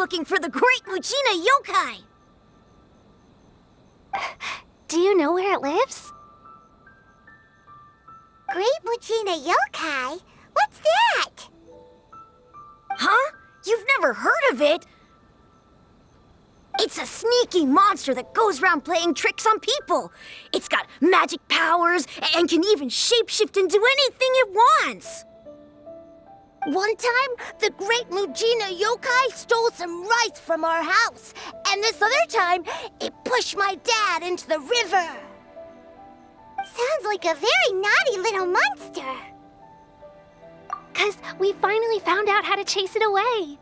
looking for the Great Mujina Yokai! Do you know where it lives? Great Mujina Yokai? What's that? Huh? You've never heard of it? It's a sneaky monster that goes around playing tricks on people. It's got magic powers and can even shapeshift into anything it wants. One time, the Great Mujina Yokai stole some rice from our house. And this other time, it pushed my dad into the river. Sounds like a very naughty little monster. 'Cause we finally found out how to chase it away.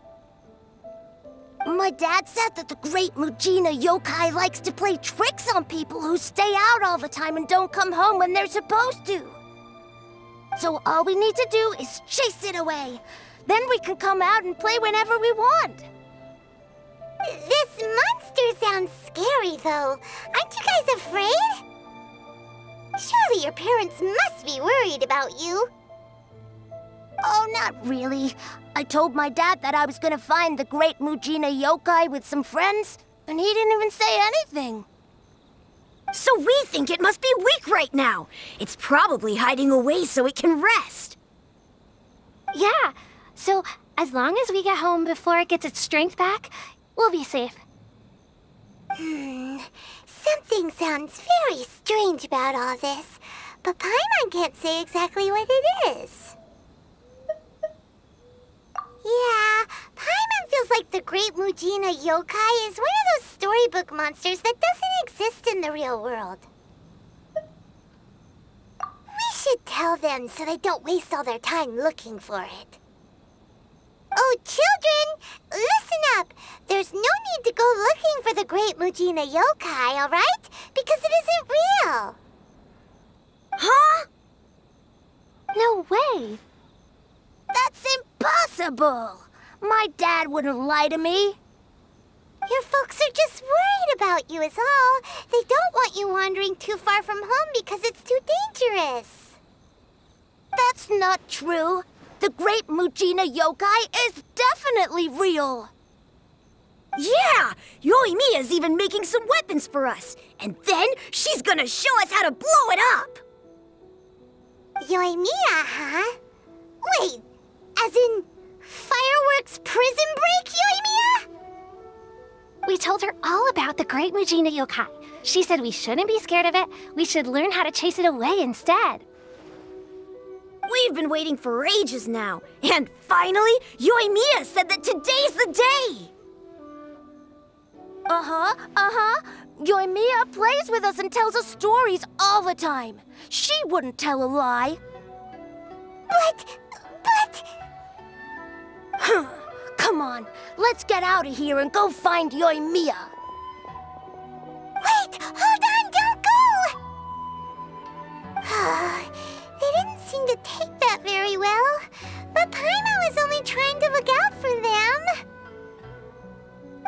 My dad said that the Great Mujina Yokai likes to play tricks on people who stay out all the time and don't come home when they're supposed to. So all we need to do is chase it away. Then we can come out and play whenever we want. This monster sounds scary, though. Aren't you guys afraid? Surely your parents must be worried about you. Oh, not really. I told my dad that I was gonna find the Great Mujina Yokai with some friends, and he didn't even say anything. So we think it must be weak right now. It's probably hiding away so it can rest. Yeah, so as long as we get home before it gets its strength back, we'll be safe. Something sounds very strange about all this, but Paimon can't say exactly what it is. Yeah, Paimon feels like the Great Mujina Yokai is one of those storybook monsters that doesn't exist in the real world. We should tell them so they don't waste all their time looking for it. Oh, children, listen up. There's no need to go looking for the Great Mujina Yokai, all right? Because it isn't real. Huh? No way. That's impossible! My dad wouldn't lie to me. Your folks are just worried about you is all. They don't want you wandering too far from home because it's too dangerous. That's not true. The Great Mujina Yokai is definitely real. Yeah! Yoimiya's even making some weapons for us. And then she's gonna show us how to blow it up! Yoimiya, huh? Wait, as in Firework's prison break, Yoimiya? We told her all about the Great Mujina Yokai. She said we shouldn't be scared of it. We should learn how to chase it away instead. We've been waiting for ages now. And finally, Yoimiya said that today's the day! Yoimiya plays with us and tells us stories all the time. She wouldn't tell a lie. But... Come on, let's get out of here and go find Yoimiya. Wait, hold on, don't go! They didn't seem to take that very well, but Paimon was only trying to look out for them.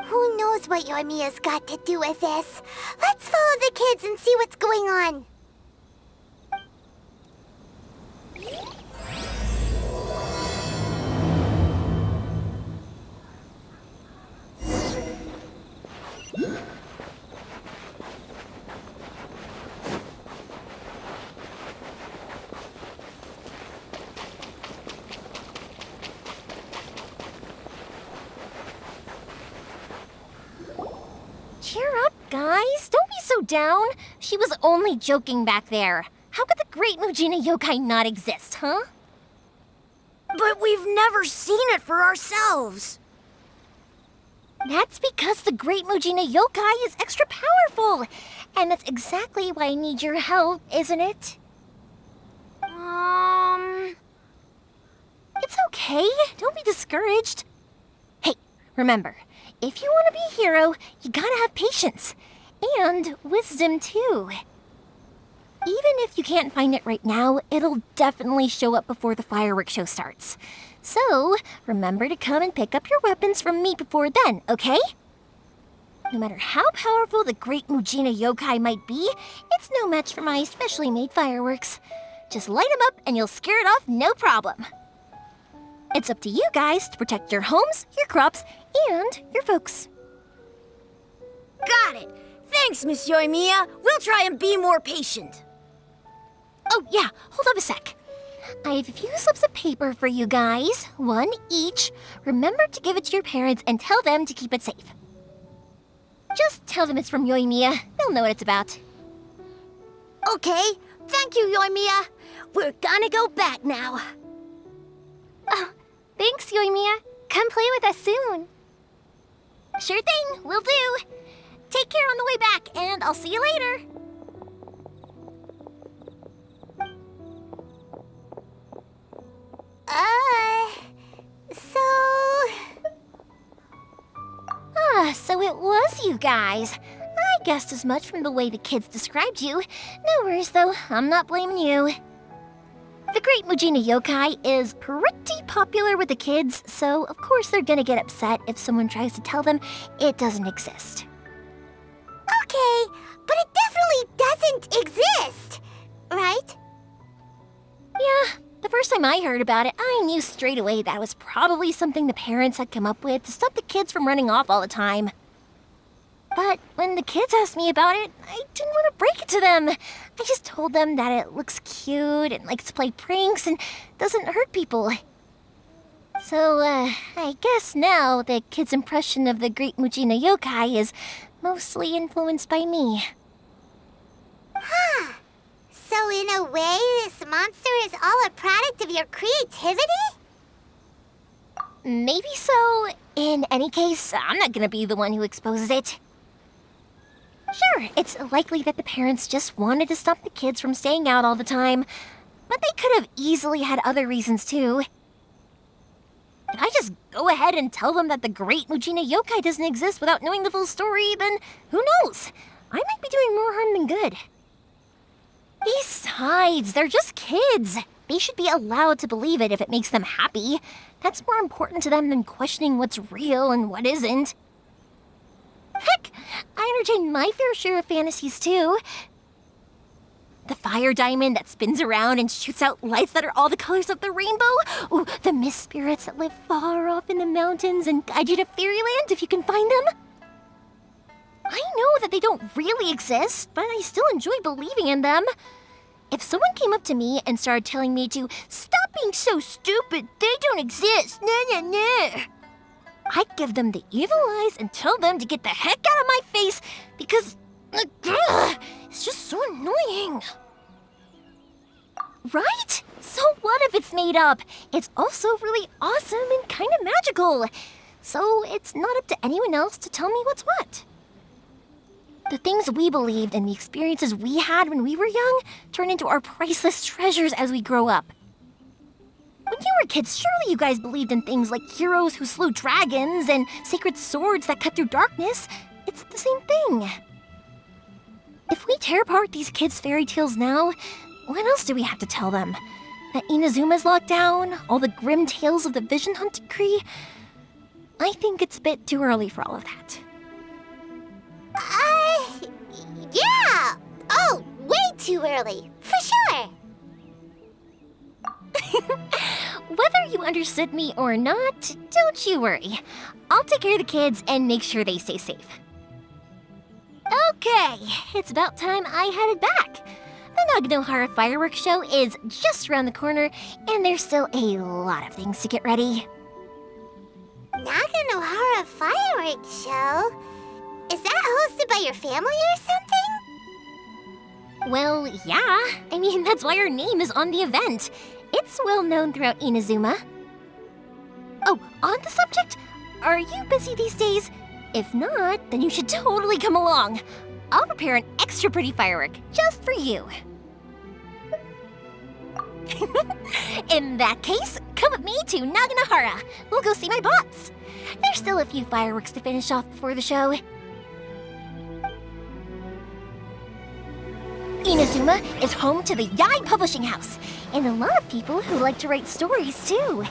Who knows what Yoimiya's got to do with this? Let's follow the kids and see what's going on. Cheer up, guys. Don't be so down. She was only joking back there. How could the Great Mujina Yokai not exist, huh? But we've never seen it for ourselves. That's because the Great Mujina Yokai is extra powerful. And that's exactly why I need your help, isn't it? It's okay. Don't be discouraged. Hey, remember, if you want to be a hero, you gotta have patience. And wisdom, too. Even if you can't find it right now, it'll definitely show up before the fireworks show starts. So, remember to come and pick up your weapons from me before then, okay? No matter how powerful the Great Mujina Yokai might be, it's no match for my specially made fireworks. Just light them up and you'll scare it off no problem. It's up to you guys to protect your homes, your crops, and your folks. Got it. Thanks, Miss Yoimiya. We'll try and be more patient. Oh, yeah, hold up a sec. I have a few slips of paper for you guys, one each. Remember to give it to your parents and tell them to keep it safe. Just tell them it's from Yoimiya. They'll know what it's about. Okay, thank you, Yoimiya. We're gonna go back now. Oh, thanks, Yoimiya. Come play with us soon. Sure thing, will do. Take care on the way back, and I'll see you later. So it was you guys. I guessed as much from the way the kids described you. No worries, though. I'm not blaming you. The Great Mujina Yokai is pretty popular with the kids, so of course they're gonna get upset if someone tries to tell them it doesn't exist. Okay, but it definitely doesn't exist, right? Yeah, the first time I heard about it, I knew straight away that was probably something the parents had come up with to stop the kids from running off all the time. But when the kids asked me about it, I didn't want to break it to them. I just told them that it looks cute and likes to play pranks and doesn't hurt people. So, I guess now the kids' impression of the Great Mujina Yokai is mostly influenced by me. Huh. So in a way, this monster is all a product of your creativity? Maybe so. In any case, I'm not gonna be the one who exposes it. Sure, it's likely that the parents just wanted to stop the kids from staying out all the time, but they could have easily had other reasons too. If I just go ahead and tell them that the Great Mujina Yokai doesn't exist without knowing the full story, then who knows? I might be doing more harm than good. Besides, they're just kids. They should be allowed to believe it if it makes them happy. That's more important to them than questioning what's real and what isn't. Heck, I entertain my fair share of fantasies too. The fire diamond that spins around and shoots out lights that are all the colors of the rainbow. Ooh, the mist spirits that live far off in the mountains and guide you to fairyland if you can find them. I know that they don't really exist, but I still enjoy believing in them. If someone came up to me and started telling me to stop being so stupid, they don't exist, nah. I'd give them the evil eyes and tell them to get the heck out of my face because it's just so annoying. Right? So what if it's made up? It's also really awesome and kind of magical. So it's not up to anyone else to tell me what's what. The things we believed and the experiences we had when we were young turn into our priceless treasures as we grow up. When you were kids, surely you guys believed in things like heroes who slew dragons and sacred swords that cut through darkness. It's the same thing. If we tear apart these kids' fairy tales now, what else do we have to tell them? That Inazuma's locked down? All the grim tales of the Vision Hunt decree? I think it's a bit too early for all of that. Yeah! Oh, way too early, for sure! Whether you understood me or not, don't you worry. I'll take care of the kids and make sure they stay safe. Okay, it's about time I headed back. The Naganohara Fireworks show is just around the corner, and there's still a lot of things to get ready. Naganohara Fireworks show? Is that hosted by your family or something? Well, yeah. I mean, that's why our name is on the event. It's well known throughout Inazuma. Oh, on the subject, are you busy these days? If not, then you should totally come along. I'll prepare an extra pretty firework just for you. In that case, come with me to Naganohara. We'll go see my bots. There's still a few fireworks to finish off before the show. Inazuma is home to the Yai Publishing House, and a lot of people who like to write stories too.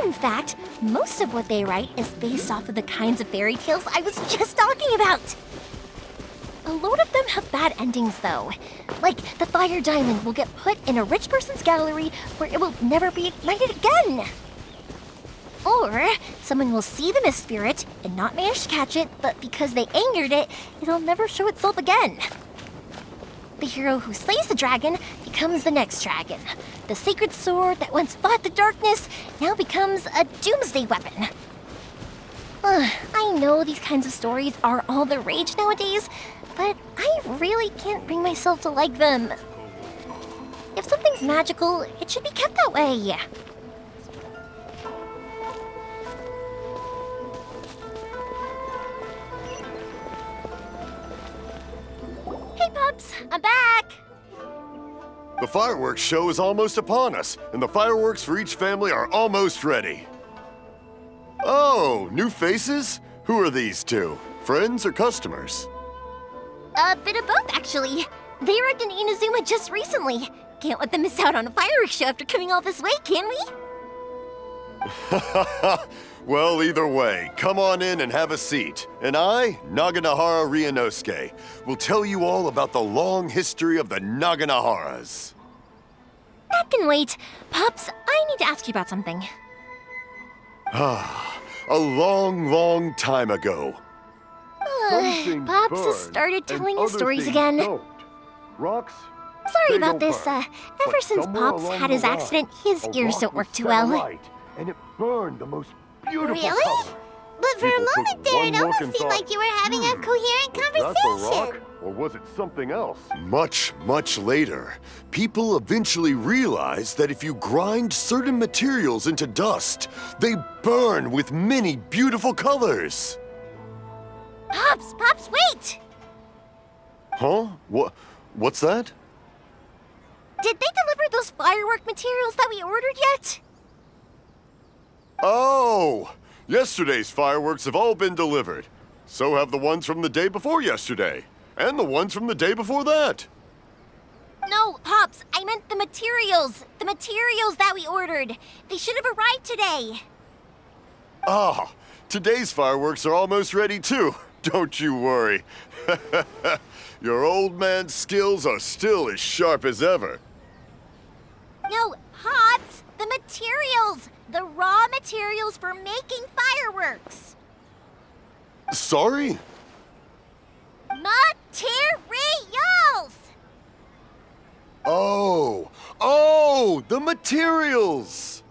In fact, most of what they write is based off of the kinds of fairy tales I was just talking about. A lot of them have bad endings though. Like the fire diamond will get put in a rich person's gallery where it will never be ignited again. Or someone will see the mist spirit and not manage to catch it, but because they angered it, it'll never show itself again. The hero who slays the dragon becomes the next dragon. The sacred sword that once fought the darkness now becomes a doomsday weapon. I know these kinds of stories are all the rage nowadays, but I really can't bring myself to like them. If something's magical, it should be kept that way. Hey, Pups, I'm back! The fireworks show is almost upon us, and the fireworks for each family are almost ready. Oh, new faces? Who are these two? Friends or customers? A bit of both, actually. They arrived in Inazuma just recently. Can't let them miss out on a fireworks show after coming all this way, can we? Well, either way, come on in and have a seat. And I, Naganahara Ryunosuke, will tell you all about the long history of the Naganaharas. That can wait. Pups, I need to ask you about something. A long, long time ago. Pops has started telling his stories again. Rocks? Sorry about this. Ever since Pops had his accident, his ears don't work too well. And it burned the most beautiful Really? color. But for a People moment took there, one it look almost and seemed thought, like you were having a coherent That's a rock, conversation. or was it something else? Much, much later, people eventually realized that if you grind certain materials into dust, they burn with many beautiful colors. Pops, wait! Huh? What's that? Did they deliver those firework materials that we ordered yet? Oh! Yesterday's fireworks have all been delivered. So have the ones from the day before yesterday. And the ones from the day before that. No, Pops, I meant the materials. The materials that we ordered. They should have arrived today. Ah, today's fireworks are almost ready too. Don't you worry. Your old man's skills are still as sharp as ever. No, Pops, the materials. The raw materials for making fireworks. Sorry? Materials! Oh, the materials!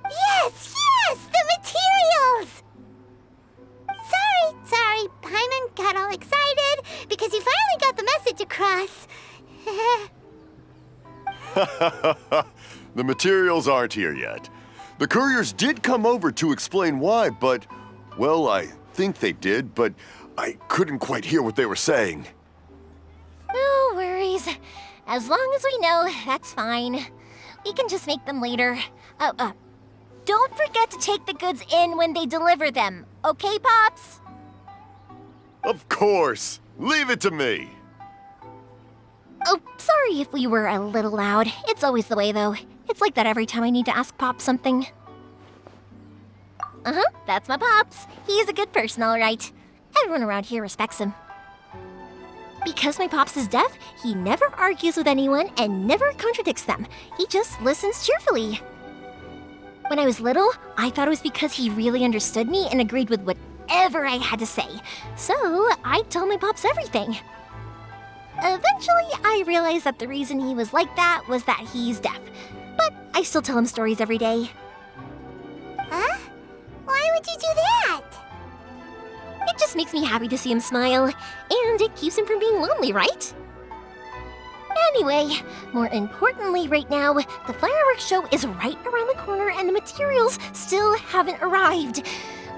Yes, the materials! Sorry, Paimon got all excited because you finally got the message across. The materials aren't here yet. The couriers did come over to explain why, but, well, I think they did, but I couldn't quite hear what they were saying. No worries. As long as we know, that's fine. We can just make them later. Don't forget to take the goods in when they deliver them, okay, Pops? Of course. Leave it to me. Oh, sorry if we were a little loud. It's always the way, though. It's like that every time I need to ask Pops something. That's my Pops. He's a good person, all right. Everyone around here respects him. Because my Pops is deaf, he never argues with anyone and never contradicts them. He just listens cheerfully. When I was little, I thought it was because he really understood me and agreed with whatever I had to say. So I'd tell my Pops everything. Eventually, I realized that the reason he was like that was that he's deaf. But I still tell him stories every day. Huh? Why would you do that? It just makes me happy to see him smile, and it keeps him from being lonely, right? Anyway, more importantly right now, the fireworks show is right around the corner and the materials still haven't arrived.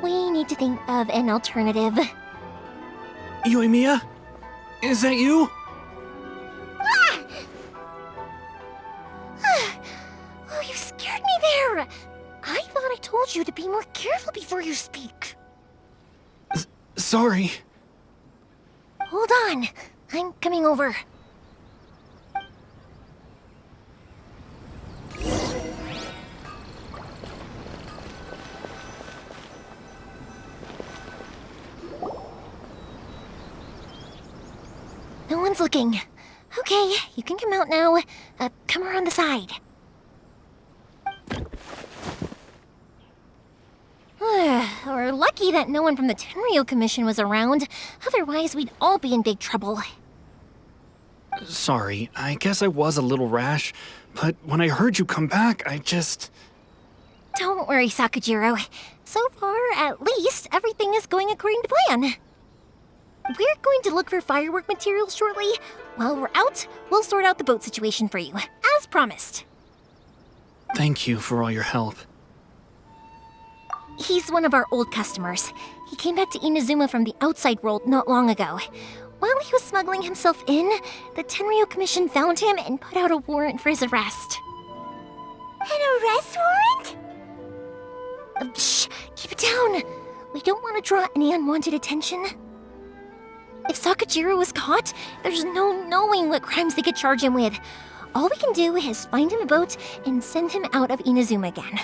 We need to think of an alternative. Yoimiya? Is that you? Oh, you scared me there! I thought I told you to be more careful before you speak. Sorry. Hold on, I'm coming over. No one's looking. Okay, you can come out now. Come around the side. We're lucky that no one from the Tenryo Commission was around. Otherwise, we'd all be in big trouble. Sorry, I guess I was a little rash, but when I heard you come back, I just... Don't worry, Sakujiro. So far, at least, everything is going according to plan. We're going to look for firework materials shortly. While we're out, we'll sort out the boat situation for you, as promised. Thank you for all your help. He's one of our old customers. He came back to Inazuma from the outside world not long ago. While he was smuggling himself in, the Tenryo Commission found him and put out a warrant for his arrest. An arrest warrant? Shh! Keep it down! We don't want to draw any unwanted attention. If Sakujiro was caught, there's no knowing what crimes they could charge him with. All we can do is find him a boat and send him out of Inazuma again.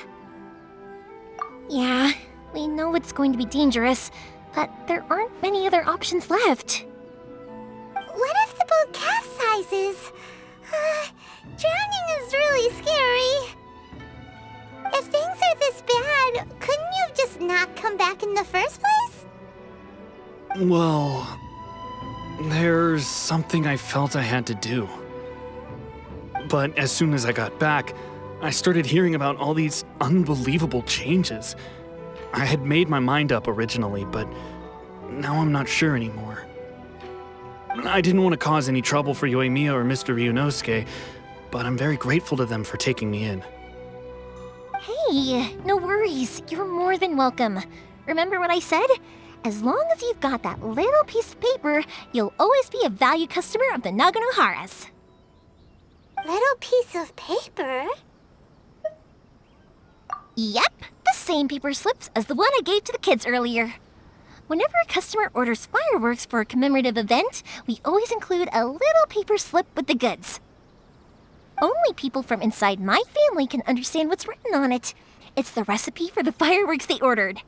Yeah, we know it's going to be dangerous, but there aren't many other options left. What if the boat capsizes? Drowning is really scary. If things are this bad, couldn't you just not come back in the first place? Well, there's something I felt I had to do. But as soon as I got back, I started hearing about all these unbelievable changes. I had made my mind up originally, but now I'm not sure anymore. I didn't want to cause any trouble for Yoimiya or Mr. Ryunosuke, but I'm very grateful to them for taking me in. Hey, no worries. You're more than welcome. Remember what I said? As long as you've got that little piece of paper, you'll always be a valued customer of the Naganohara's. Little piece of paper? Yep, the same paper slips as the one I gave to the kids earlier. Whenever a customer orders fireworks for a commemorative event, we always include a little paper slip with the goods. Only people from inside my family can understand what's written on it. It's the recipe for the fireworks they ordered.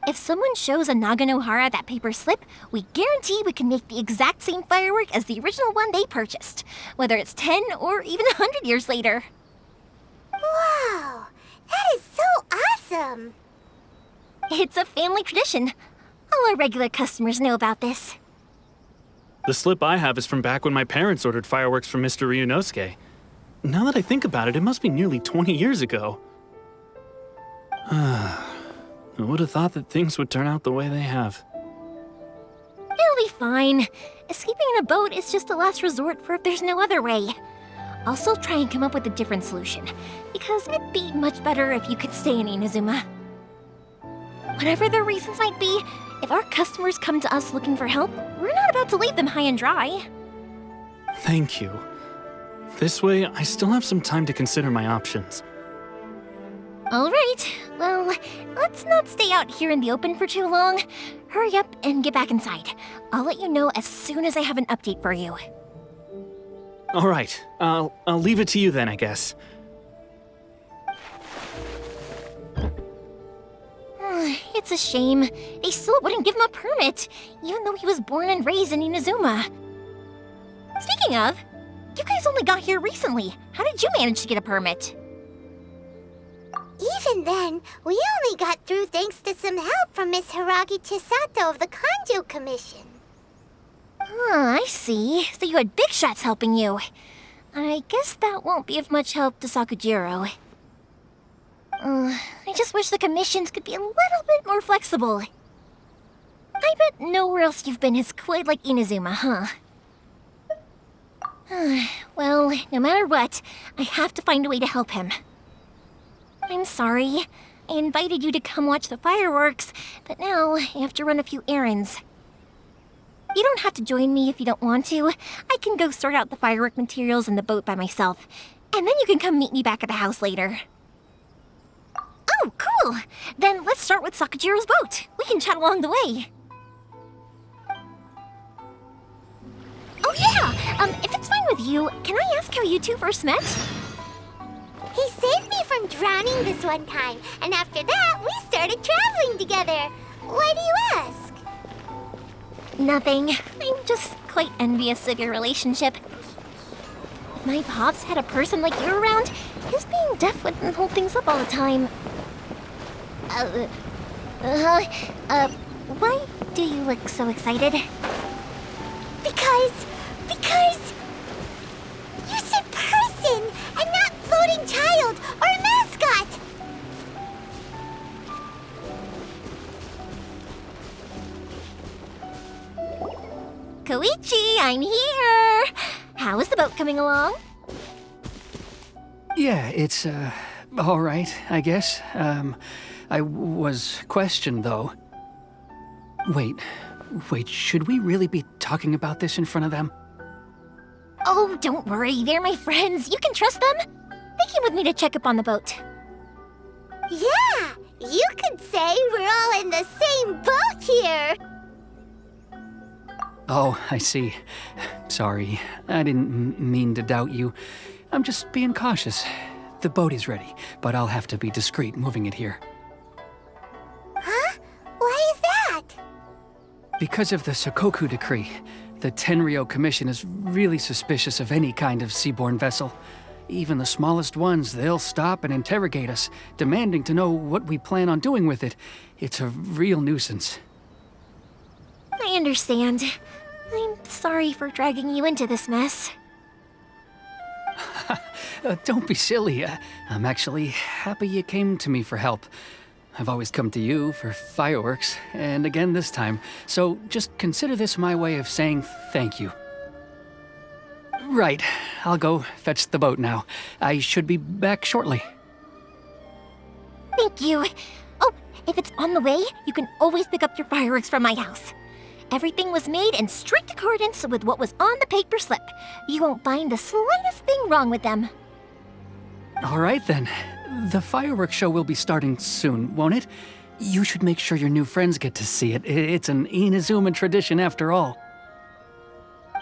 If someone shows a Naganohara that paper slip, we guarantee we can make the exact same firework as the original one they purchased, whether it's 10 or even 100 years later. Wow, that is so awesome! It's a family tradition. All our regular customers know about this. The slip I have is from back when my parents ordered fireworks from Mr. Ryunosuke. Now that I think about it, it must be nearly 20 years ago. I would have thought that things would turn out the way they have. It'll be fine. Escaping in a boat is just a last resort for if there's no other way. I'll still try and come up with a different solution, because it'd be much better if you could stay in Inazuma. Whatever their reasons might be, if our customers come to us looking for help, we're not about to leave them high and dry. Thank you. This way, I still have some time to consider my options. All right, well, let's not stay out here in the open for too long. Hurry up and get back inside. I'll let you know as soon as I have an update for you. All right, I'll leave it to you then, I guess. It's a shame. They still wouldn't give him a permit, even though he was born and raised in Inazuma. Speaking of, you guys only got here recently. How did you manage to get a permit? Even then, we only got through thanks to some help from Miss Hiragi Chisato of the Kanjo Commission. I see. So you had big shots helping you. I guess that won't be of much help to Sakujiro. I just wish the commissions could be a little bit more flexible. I bet nowhere else you've been is quite like Inazuma, huh? Well, no matter what, I have to find a way to help him. I'm sorry. I invited you to come watch the fireworks, but now I have to run a few errands. You don't have to join me if you don't want to. I can go sort out the firework materials in the boat by myself, and then you can come meet me back at the house later. Oh, cool! Then let's start with Sakujiro's boat. We can chat along the way. Oh yeah! If it's fine with you, can I ask how you two first met? He saved me from drowning this one time, and after that, we started traveling together. Why do you ask? Nothing. I'm just quite envious of your relationship. If my pops had a person like you around, his being deaf wouldn't hold things up all the time. Why do you look so excited? Because you said person and not floating child or mascot. Koichi, I'm here! How is the boat coming along? Yeah, it's, all right, I guess. I was questioned, though. Wait, should we really be talking about this in front of them? Oh, don't worry, they're my friends. You can trust them. They came with me to check up on the boat. Yeah, you could say we're all in the same boat here. Oh, I see. Sorry, I didn't mean to doubt you. I'm just being cautious. The boat is ready, but I'll have to be discreet moving it here. Huh? Why is that? Because of the Sokoku decree, the Tenryou Commission is really suspicious of any kind of seaborne vessel. Even the smallest ones, they'll stop and interrogate us, demanding to know what we plan on doing with it. It's a real nuisance. I understand. I'm sorry for dragging you into this mess. Don't be silly. I'm actually happy you came to me for help. I've always come to you for fireworks, and again this time, so just consider this my way of saying thank you. Right, I'll go fetch the boat now. I should be back shortly. Thank you. Oh, if it's on the way, you can always pick up your fireworks from my house. Everything was made in strict accordance with what was on the paper slip. You won't find the slightest thing wrong with them. All right then. The fireworks show will be starting soon, won't it? You should make sure your new friends get to see it. It's an Inazuma tradition after all.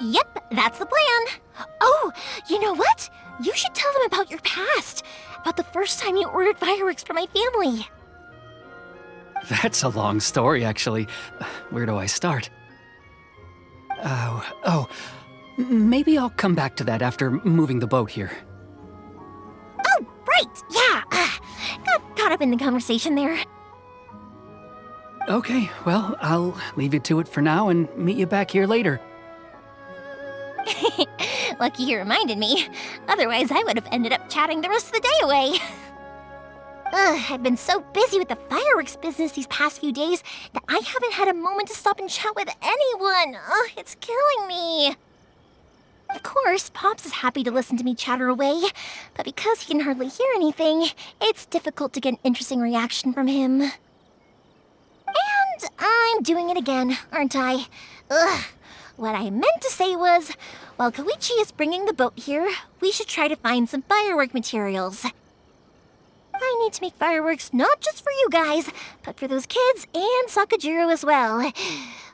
Yep, that's the plan. Oh, you know what? You should tell them about your past. About the first time you ordered fireworks for my family. That's a long story, actually. Where do I start? Maybe I'll come back to that after moving the boat here. Oh, right, yeah. Got caught up in the conversation there. Okay, well, I'll leave you to it for now and meet you back here later. Lucky you reminded me. Otherwise, I would have ended up chatting the rest of the day away. I've been so busy with the fireworks business these past few days that I haven't had a moment to stop and chat with anyone. It's killing me. Of course, Pops is happy to listen to me chatter away, but because he can hardly hear anything, it's difficult to get an interesting reaction from him. And I'm doing it again, aren't I? What I meant to say was, while Koichi is bringing the boat here, we should try to find some firework materials. I need to make fireworks not just for you guys, but for those kids and Sakajiro as well.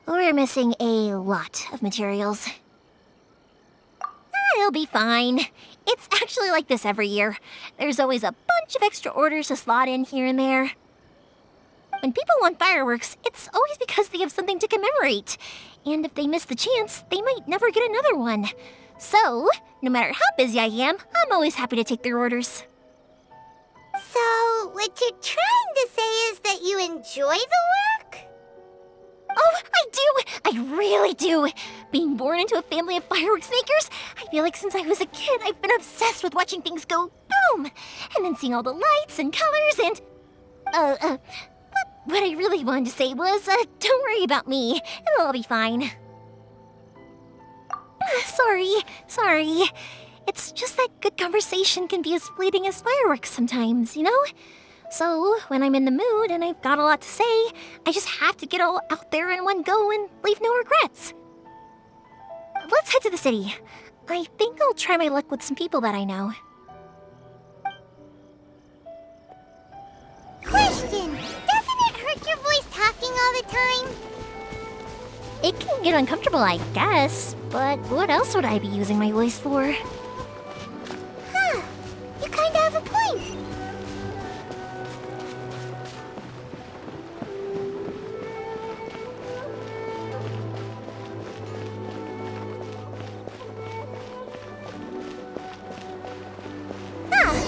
We're missing a lot of materials. It'll be fine. It's actually like this every year. There's always a bunch of extra orders to slot in here and there. When people want fireworks, it's always because they have something to commemorate. And if they miss the chance, they might never get another one. So, no matter how busy I am, I'm always happy to take their orders. So, what you're trying to say is that you enjoy the work? Oh, I do! I really do! Being born into a family of fireworks makers, I feel like since I was a kid, I've been obsessed with watching things go boom! And then seeing all the lights and colors and... But what I really wanted to say was, don't worry about me. It'll all be fine. Sorry. It's just that good conversation can be as fleeting as fireworks sometimes, you know? So, when I'm in the mood and I've got a lot to say, I just have to get all out there in one go and leave no regrets. Let's head to the city. I think I'll try my luck with some people that I know. Question! Doesn't it hurt your voice talking all the time? It can get uncomfortable, I guess, but what else would I be using my voice for? Huh. You kinda have a point.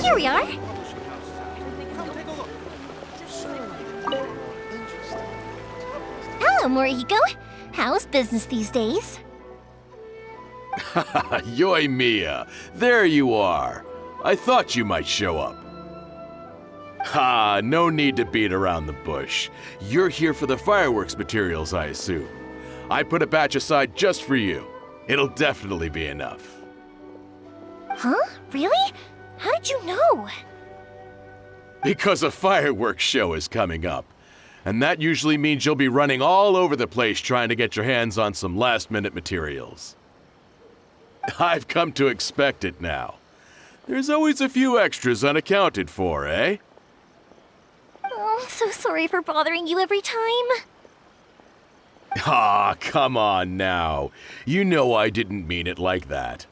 Here we are. Hello, Morihiko. How's business these days? Yoi Mia, there you are. I thought you might show up. Ha, no need to beat around the bush. You're here for the fireworks materials, I assume. I put a batch aside just for you. It'll definitely be enough. Huh? Really? How did you know? Because a fireworks show is coming up. And that usually means you'll be running all over the place trying to get your hands on some last-minute materials. I've come to expect it now. There's always a few extras unaccounted for, eh? Oh, I'm so sorry for bothering you every time. Ah, come on now. You know I didn't mean it like that.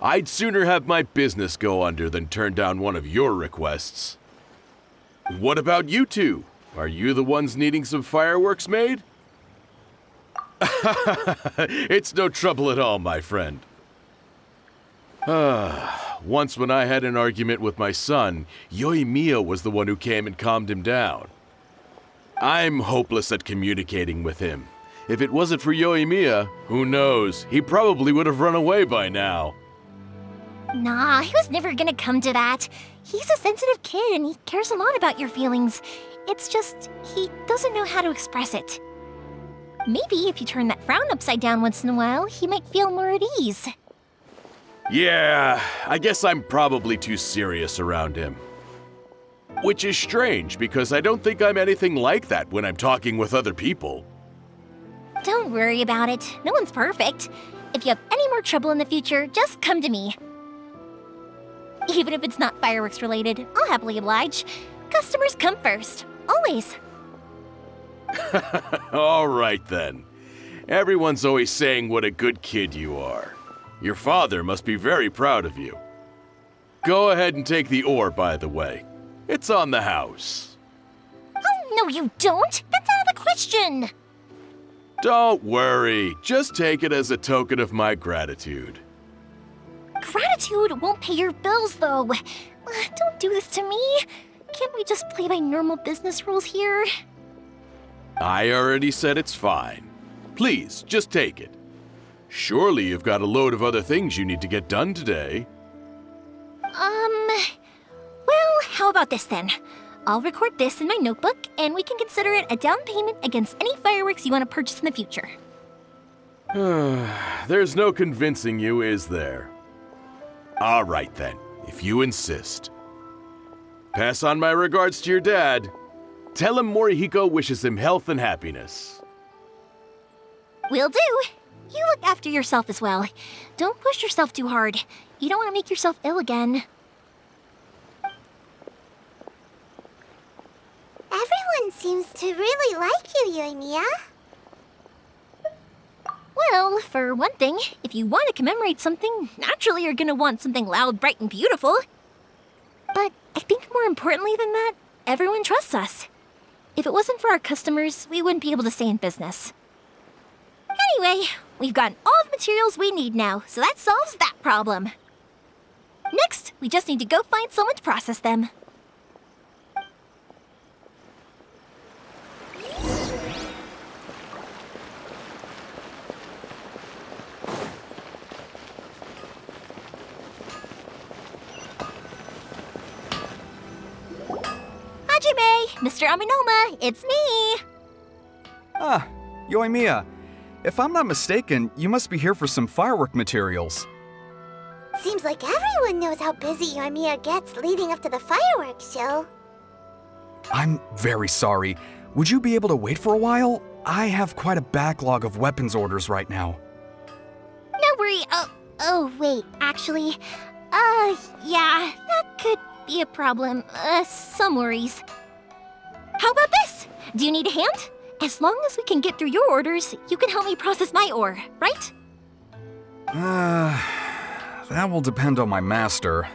I'd sooner have my business go under than turn down one of your requests. What about you two? Are you the ones needing some fireworks made? It's no trouble at all, my friend. Once when I had an argument with my son, Yoi Mia was the one who came and calmed him down. I'm hopeless at communicating with him. If it wasn't for Yoi Mia, who knows, he probably would have run away by now. Nah, he was never gonna come to that. He's a sensitive kid and he cares a lot about your feelings. It's just, he doesn't know how to express it. Maybe if you turn that frown upside down once in a while, he might feel more at ease. Yeah, I guess I'm probably too serious around him. Which is strange, because I don't think I'm anything like that when I'm talking with other people. Don't worry about it. No one's perfect. If you have any more trouble in the future, just come to me. Even if it's not fireworks related, I'll happily oblige. Customers come first. Always. All right then. Everyone's always saying what a good kid you are. Your father must be very proud of you. Go ahead and take the ore, by the way. It's on the house. Oh, no you don't! That's out of the question! Don't worry. Just take it as a token of my gratitude. Gratitude won't pay your bills, though. Don't do this to me. Can't we just play by normal business rules here? I already said it's fine. Please, just take it. Surely you've got a load of other things you need to get done today. Well, how about this then? I'll record this in my notebook, and we can consider it a down payment against any fireworks you want to purchase in the future. There's no convincing you, is there? All right then, if you insist. Pass on my regards to your dad. Tell him Morihiko wishes him health and happiness. Will do. You look after yourself as well. Don't push yourself too hard. You don't want to make yourself ill again. Everyone seems to really like you, Yoi Mia. Well, for one thing, if you want to commemorate something, naturally you're gonna want something loud, bright, and beautiful. But I think more importantly than that, everyone trusts us. If it wasn't for our customers, we wouldn't be able to stay in business. Anyway, we've gotten all the materials we need now, so that solves that problem. Next, we just need to go find someone to process them. Hajime, Mr. Aminoma, it's me! Ah, Yoi Mia. If I'm not mistaken, you must be here for some firework materials. Seems like everyone knows how busy Yoi Mia gets leading up to the fireworks show. I'm very sorry. Would you be able to wait for a while? I have quite a backlog of weapons orders right now. No worry. Oh, wait, actually. Yeah, that could be a problem. Some worries. How about this? Do you need a hand? As long as we can get through your orders, you can help me process my ore, right? That will depend on my master.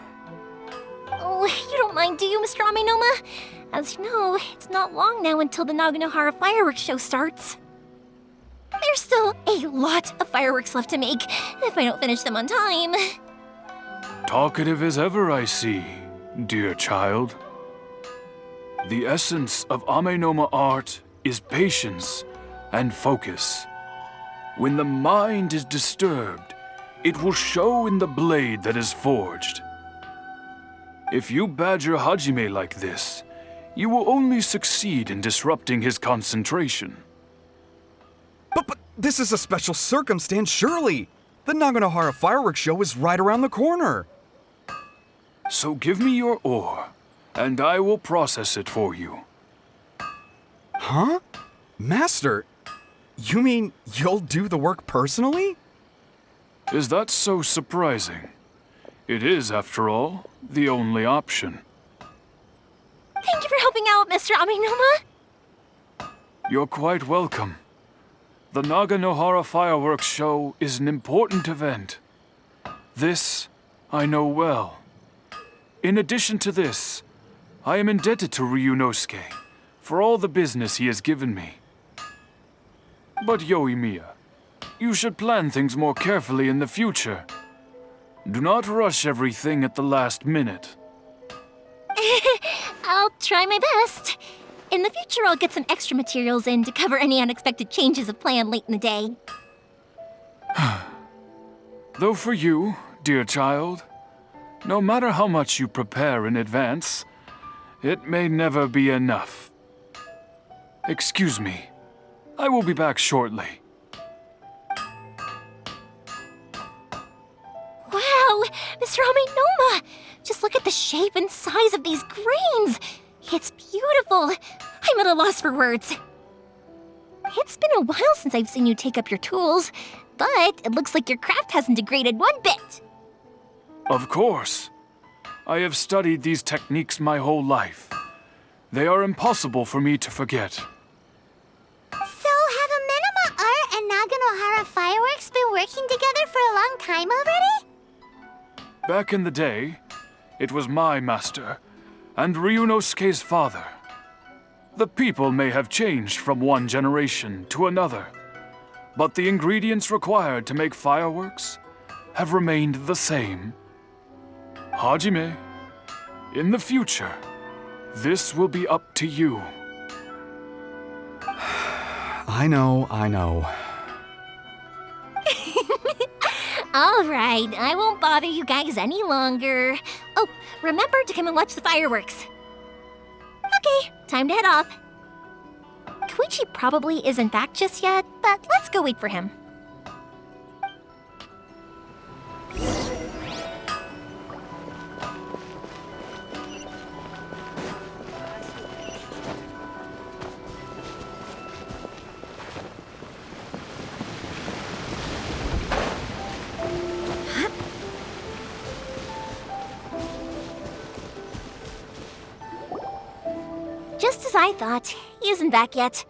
Oh, you don't mind, do you, Mr. Aminoma? As you know, it's not long now until the Naganohara fireworks show starts. There's still a lot of fireworks left to make, if I don't finish them on time. Talkative as ever, I see, dear child. The essence of Amenoma art is patience and focus. When the mind is disturbed, it will show in the blade that is forged. If you badger Hajime like this, you will only succeed in disrupting his concentration. But this is a special circumstance, surely. The Naganohara Fireworks show is right around the corner. So give me your ore, and I will process it for you. Huh? Master, you mean you'll do the work personally? Is that so surprising? It is, after all, the only option. Thank you for helping out, Mr. Aminoma. You're quite welcome. The Naganohara Fireworks Show is an important event. This I know well. In addition to this, I am indebted to Ryunosuke for all the business he has given me. But Yoimiya, you should plan things more carefully in the future. Do not rush everything at the last minute. I'll try my best. In the future, I'll get some extra materials in to cover any unexpected changes of plan late in the day. Though for you, dear child, no matter how much you prepare in advance, it may never be enough. Excuse me. I will be back shortly. Wow, Mr. Aminoma! Just look at the shape and size of these grains! It's beautiful! I'm at a loss for words. It's been a while since I've seen you take up your tools, but it looks like your craft hasn't degraded one bit. Of course. I have studied these techniques my whole life. They are impossible for me to forget. So have Amenema Art and Naganohara Fireworks been working together for a long time already? Back in the day, it was my master and Ryunosuke's father. The people may have changed from one generation to another, but the ingredients required to make fireworks have remained the same. Hajime, in the future, this will be up to you. I know. All right, I won't bother you guys any longer. Oh, remember to come and watch the fireworks. Okay, time to head off. Koichi probably isn't back just yet, but let's go wait for him. Just as I thought, he isn't back yet.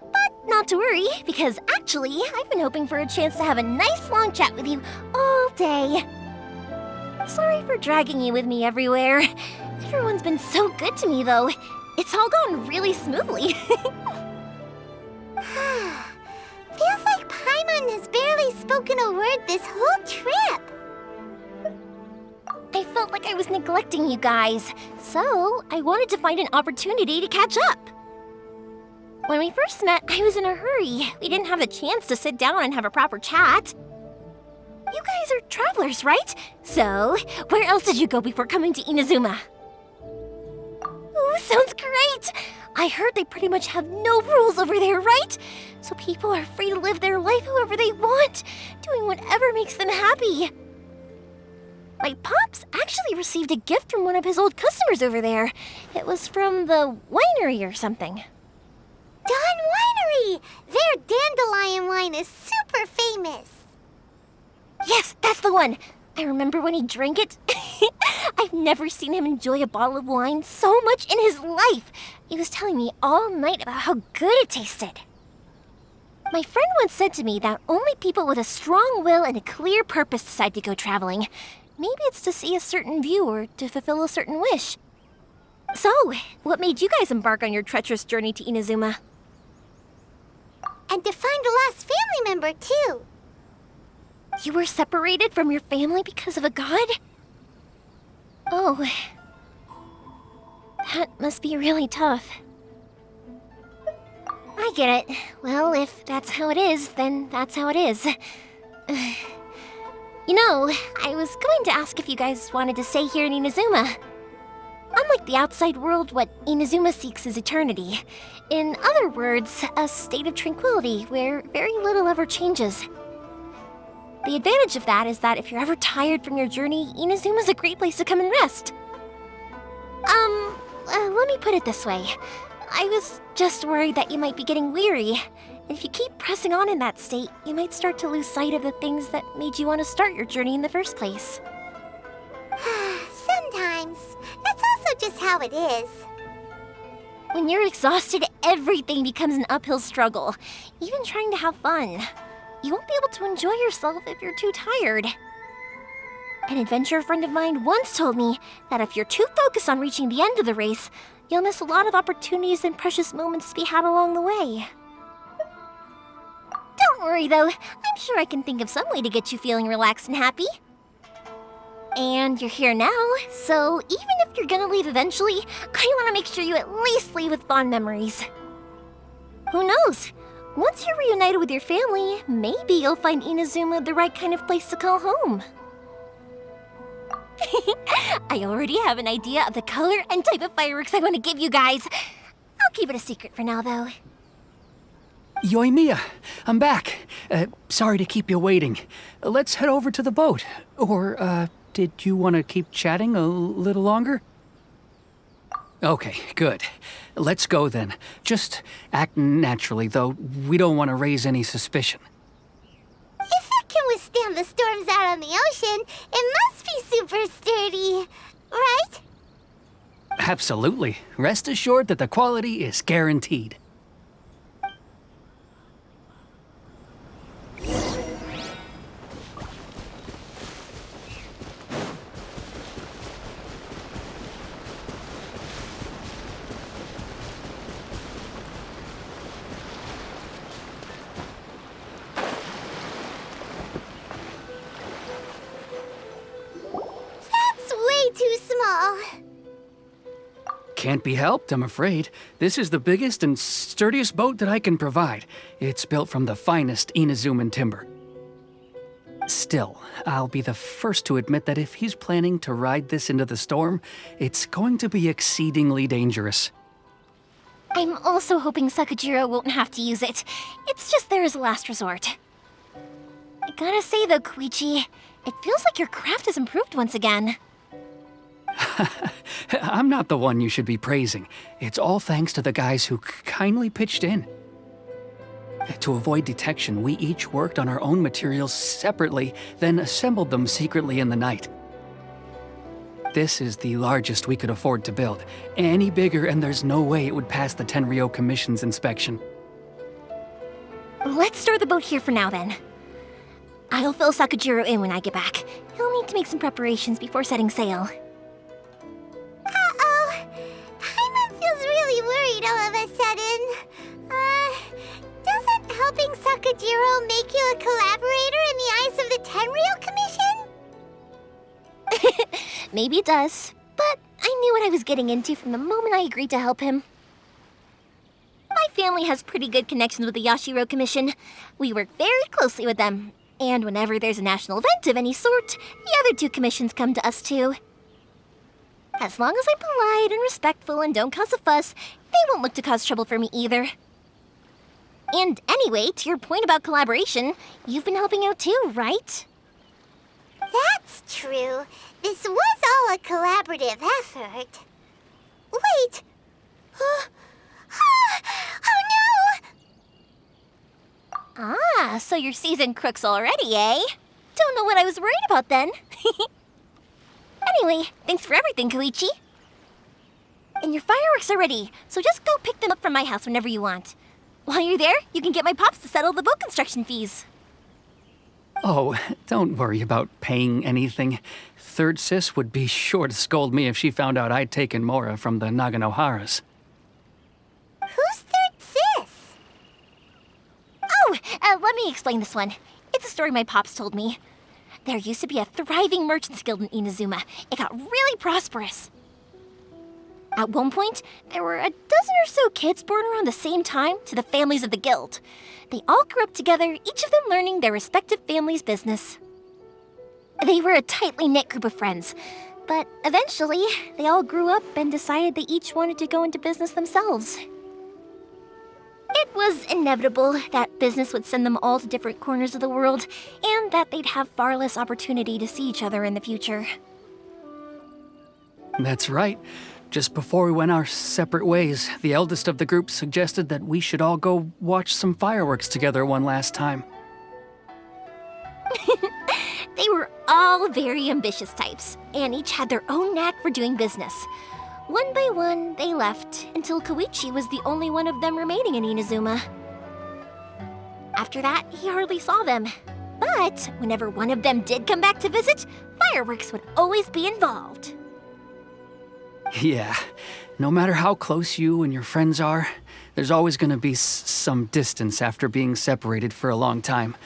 But not to worry, because actually, I've been hoping for a chance to have a nice long chat with you all day. Sorry for dragging you with me everywhere. Everyone's been so good to me, though. It's all gone really smoothly. Feels like Paimon has barely spoken a word this whole trip. I felt like I was neglecting you guys, so I wanted to find an opportunity to catch up. When we first met, I was in a hurry. We didn't have a chance to sit down and have a proper chat. You guys are travelers, right? So, where else did you go before coming to Inazuma? Ooh, sounds great! I heard they pretty much have no rules over there, right? So people are free to live their life however they want, doing whatever makes them happy. My pops actually received a gift from one of his old customers over there. It was from the winery or something. Dawn Winery! Their dandelion wine is super famous. Yes, that's the one. I remember when he drank it. I've never seen him enjoy a bottle of wine so much in his life. He was telling me all night about how good it tasted. My friend once said to me that only people with a strong will and a clear purpose decide to go traveling. Maybe it's to see a certain view or to fulfill a certain wish. So, what made you guys embark on your treacherous journey to Inazuma? And to find a lost family member, too. You were separated from your family because of a god? Oh. That must be really tough. I get it. Well, if that's how it is, then that's how it is. You know, I was going to ask if you guys wanted to stay here in Inazuma. Unlike the outside world, what Inazuma seeks is eternity. In other words, a state of tranquility where very little ever changes. The advantage of that is that if you're ever tired from your journey, Inazuma's a great place to come and rest. Let me put it this way. I was just worried that you might be getting weary. And if you keep pressing on in that state, you might start to lose sight of the things that made you want to start your journey in the first place. Sometimes. That's also just how it is. When you're exhausted, everything becomes an uphill struggle, even trying to have fun. You won't be able to enjoy yourself if you're too tired. An adventurer friend of mine once told me that if you're too focused on reaching the end of the race, you'll miss a lot of opportunities and precious moments to be had along the way. Don't worry though, I'm sure I can think of some way to get you feeling relaxed and happy. And you're here now, so even if you're gonna leave eventually, I want to make sure you at least leave with fond memories. Who knows? Once you're reunited with your family, maybe you'll find Inazuma the right kind of place to call home. I already have an idea of the color and type of fireworks I want to give you guys. I'll keep it a secret for now, though. Yoimiya, I'm back. Sorry to keep you waiting. Let's head over to the boat. Or, did you want to keep chatting a little longer? Okay, good. Let's go then. Just act naturally, though we don't want to raise any suspicion. If it can withstand the storms out on the ocean, it must be super sturdy, right? Absolutely. Rest assured that the quality is guaranteed. Too small. Can't be helped, I'm afraid. This is the biggest and sturdiest boat that I can provide. It's built from the finest Inazuman timber. Still, I'll be the first to admit that if he's planning to ride this into the storm, it's going to be exceedingly dangerous. I'm also hoping Sakajiro won't have to use it. It's just there as a last resort. I gotta say though, Koichi, it feels like your craft has improved once again. I'm not the one you should be praising. It's all thanks to the guys who kindly pitched in. To avoid detection, we each worked on our own materials separately, then assembled them secretly in the night. This is the largest we could afford to build. Any bigger and there's no way it would pass the Tenryou Commission's inspection. Let's store the boat here for now then. I'll fill Sakajiro in when I get back. He'll need to make some preparations before setting sail. Uh-oh. Paimon feels really worried all of a sudden. Doesn't helping Sakajiro make you a collaborator in the eyes of the Tenryou Commission? Maybe it does, but I knew what I was getting into from the moment I agreed to help him. My family has pretty good connections with the Yashiro Commission. We work very closely with them. And whenever there's a national event of any sort, the other two commissions come to us too. As long as I'm polite and respectful and don't cause a fuss, they won't look to cause trouble for me either. And anyway, to your point about collaboration, you've been helping out too, right? That's true. This was all a collaborative effort. Wait! Oh no! Ah, so you're seasoned crooks already, eh? Don't know what I was worried about then. Anyway, thanks for everything, Koichi. And your fireworks are ready, so just go pick them up from my house whenever you want. While you're there, you can get my pops to settle the boat construction fees. Oh, don't worry about paying anything. Third Sis would be sure to scold me if she found out I'd taken Mora from the Naganoharas. Who's Third Sis? Oh, let me explain this one. It's a story my pops told me. There used to be a thriving merchants guild in Inazuma. It got really prosperous. At one point, there were a dozen or so kids born around the same time to the families of the guild. They all grew up together, each of them learning their respective family's business. They were a tightly knit group of friends, but eventually, they all grew up and decided they each wanted to go into business themselves. It was inevitable that business would send them all to different corners of the world, and that they'd have far less opportunity to see each other in the future. That's right. Just before we went our separate ways, the eldest of the group suggested that we should all go watch some fireworks together one last time. They were all very ambitious types, and each had their own knack for doing business. One by one, they left, until Koichi was the only one of them remaining in Inazuma. After that, he hardly saw them. But whenever one of them did come back to visit, fireworks would always be involved. Yeah, no matter how close you and your friends are, there's always gonna be some distance after being separated for a long time.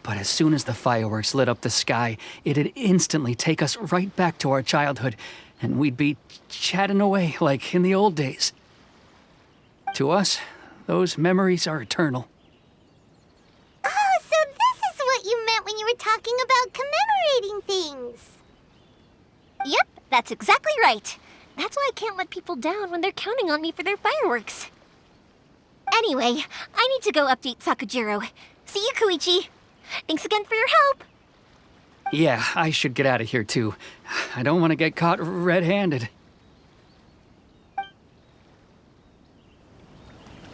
But as soon as the fireworks lit up the sky, it'd instantly take us right back to our childhood, and we'd be chatting away like in the old days. To us, those memories are eternal. Oh, so this is what you meant when you were talking about commemorating things. Yep, that's exactly right. That's why I can't let people down when they're counting on me for their fireworks. Anyway, I need to go update Sakujiro. See you, Koichi. Thanks again for your help. Yeah, I should get out of here too. I don't want to get caught red-handed.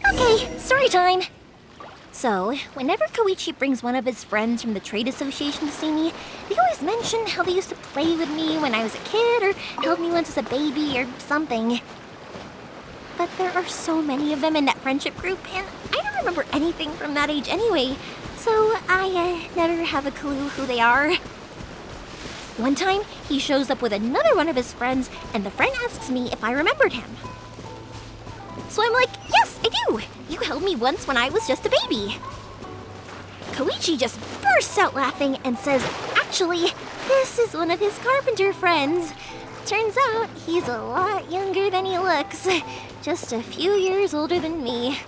Okay, story time. So, whenever Koichi brings one of his friends from the trade association to see me, they always mention how they used to play with me when I was a kid or held me once as a baby or something. But there are so many of them in that friendship group, and I don't remember anything from that age anyway, so I never have a clue who they are. One time, he shows up with another one of his friends, and the friend asks me if I remembered him. So I'm like, yes, I do! You held me once when I was just a baby. Koichi just bursts out laughing and says, actually, this is one of his carpenter friends. Turns out he's a lot younger than he looks, just a few years older than me.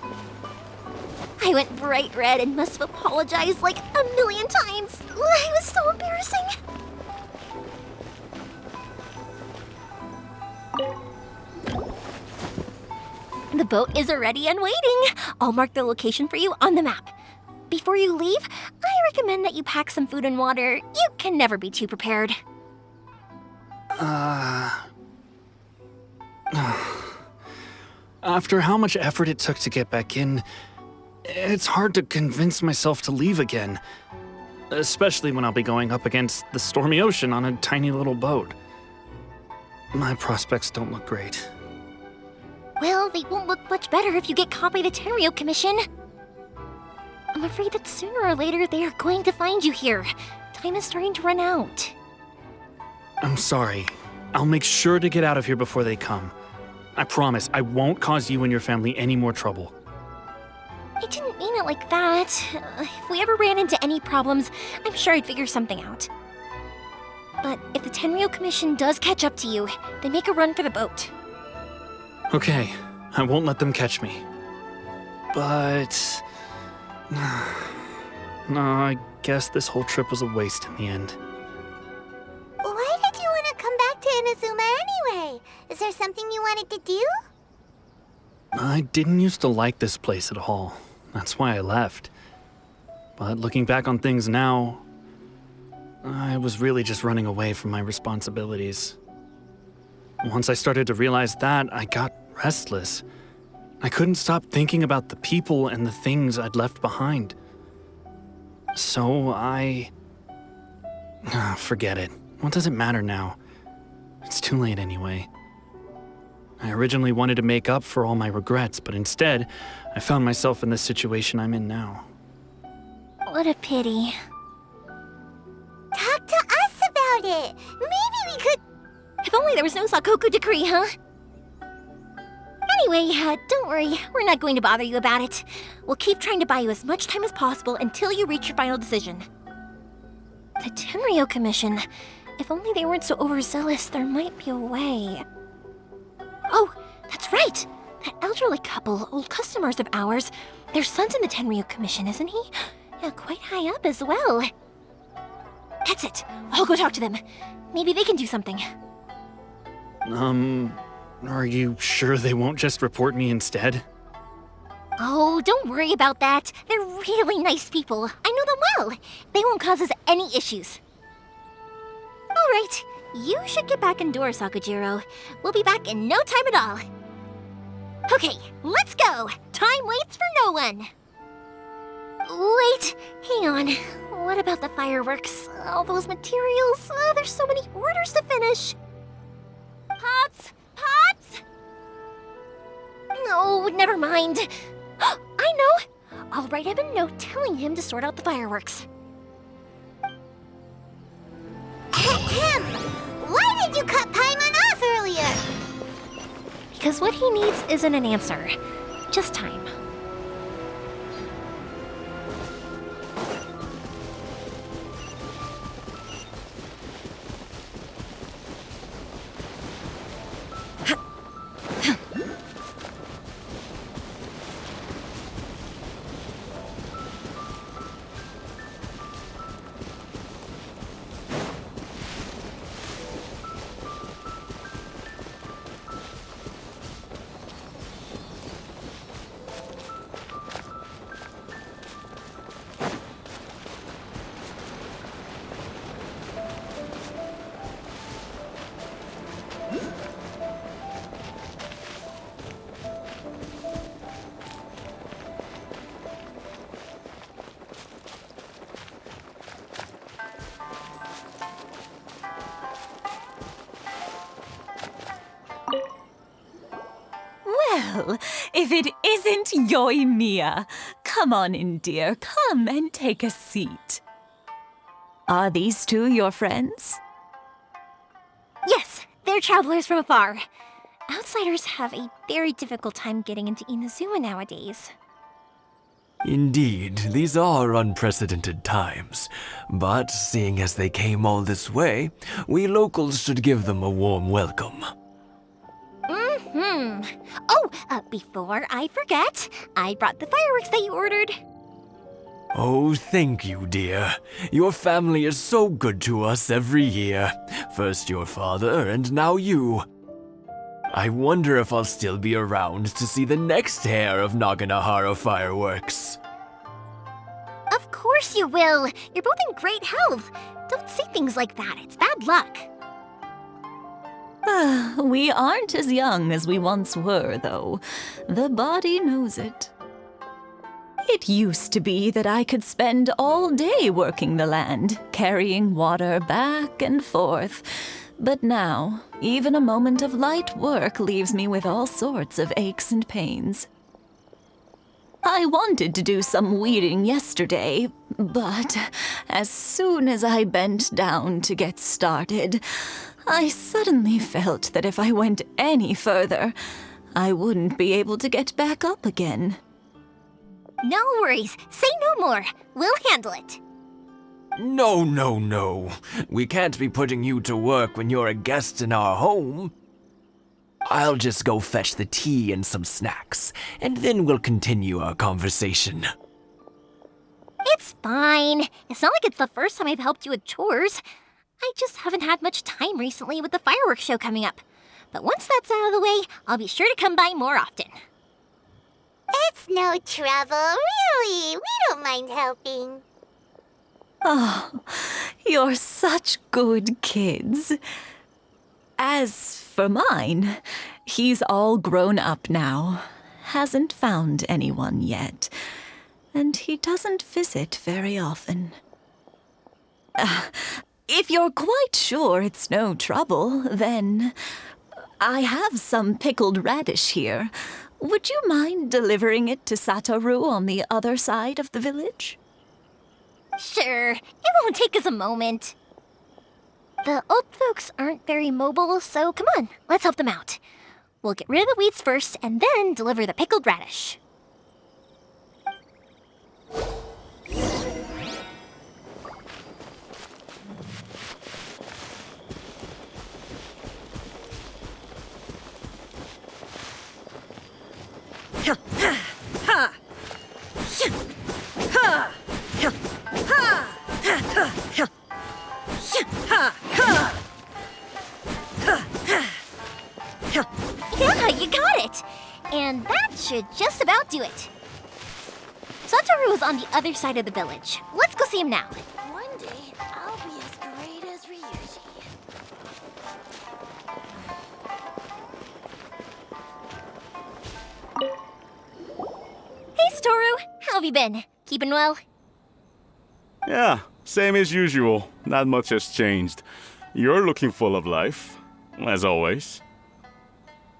I went bright red and must have apologized like 1,000,000 times. It was so embarrassing. The boat is ready and waiting. I'll mark the location for you on the map. Before you leave, I recommend that you pack some food and water. You can never be too prepared. After how much effort it took to get back in, it's hard to convince myself to leave again. Especially when I'll be going up against the stormy ocean on a tiny little boat. My prospects don't look great. Well, they won't look much better if you get caught by the Tenryou Commission. I'm afraid that sooner or later they are going to find you here. Time is starting to run out. I'm sorry. I'll make sure to get out of here before they come. I promise I won't cause you and your family any more trouble. I didn't mean it like that. If we ever ran into any problems, I'm sure I'd figure something out. But if the Tenryou Commission does catch up to you, then make a run for the boat. Okay, I won't let them catch me. But... no, I guess this whole trip was a waste in the end. Why did you want to come back to Inazuma anyway? Is there something you wanted to do? I didn't used to like this place at all. That's why I left. But looking back on things now, I was really just running away from my responsibilities. Once I started to realize that, I got restless. I couldn't stop thinking about the people and the things I'd left behind. So forget it. What does it matter now? It's too late anyway. I originally wanted to make up for all my regrets, but instead, I found myself in the situation I'm in now. What a pity. Talk to us about it. Maybe we could... If only there was no Sakoku decree, huh? Anyway, don't worry. We're not going to bother you about it. We'll keep trying to buy you as much time as possible until you reach your final decision. The Tenryou Commission. If only they weren't so overzealous, there might be a way. Oh, That's right! That elderly couple, old customers of ours, their son's in the Tenryu Commission, isn't he? Yeah, quite high up as well. That's it. I'll go talk to them. Maybe they can do something. Are you sure they won't just report me instead? Oh, don't worry about that. They're really nice people. I know them well. They won't cause us any issues. All right. You should get back indoors, Sakujiro. We'll be back in no time at all. Okay, let's go. Time waits for no one. Wait, hang on. What about the fireworks? All those materials? There's so many orders to finish. Pops! Pops! No, never mind. I know. I'll write him a note telling him to sort out the fireworks. Why did you cut Paimon off earlier? Because what he needs isn't an answer, just time. Well, if it isn't Yoimiya, come on in, dear. Come and take a seat. Are these two your friends? Yes, they're travelers from afar. Outsiders have a very difficult time getting into Inazuma nowadays. Indeed, these are unprecedented times. But seeing as they came all this way, we locals should give them a warm welcome. Oh, before I forget, I brought the fireworks that you ordered. Oh, thank you, dear. Your family is so good to us every year. First your father, and now you. I wonder if I'll still be around to see the next hair of Naganohara fireworks. Of course you will. You're both in great health. Don't say things like that. It's bad luck. We aren't as young as we once were, though. The body knows it. It used to be that I could spend all day working the land, carrying water back and forth. But now, even a moment of light work leaves me with all sorts of aches and pains. I wanted to do some weeding yesterday, but as soon as I bent down to get started, I suddenly felt that if I went any further, I wouldn't be able to get back up again. No worries. Say no more. We'll handle it. No. We can't be putting you to work when you're a guest in our home. I'll just go fetch the tea and some snacks, and then we'll continue our conversation. It's fine. It's not like it's the first time I've helped you with chores. I just haven't had much time recently with the fireworks show coming up. But once that's out of the way, I'll be sure to come by more often. It's no trouble, really. We don't mind helping. Oh, you're such good kids. As for mine, he's all grown up now, hasn't found anyone yet, and he doesn't visit very often. If you're quite sure it's no trouble, then I have some pickled radish here. Would you mind delivering it to Satoru on the other side of the village? Sure, it won't take us a moment. The old folks aren't very mobile, so come on, let's help them out. We'll get rid of the weeds first and then deliver the pickled radish. Yeah, you got it! And that should just about do it. Satoru is on the other side of the village. Let's go see him now. One day, I'll be as great as Ryuji. Hey, Satoru! How have you been? Keeping well? Yeah, same as usual. Not much has changed. You're looking full of life, as always.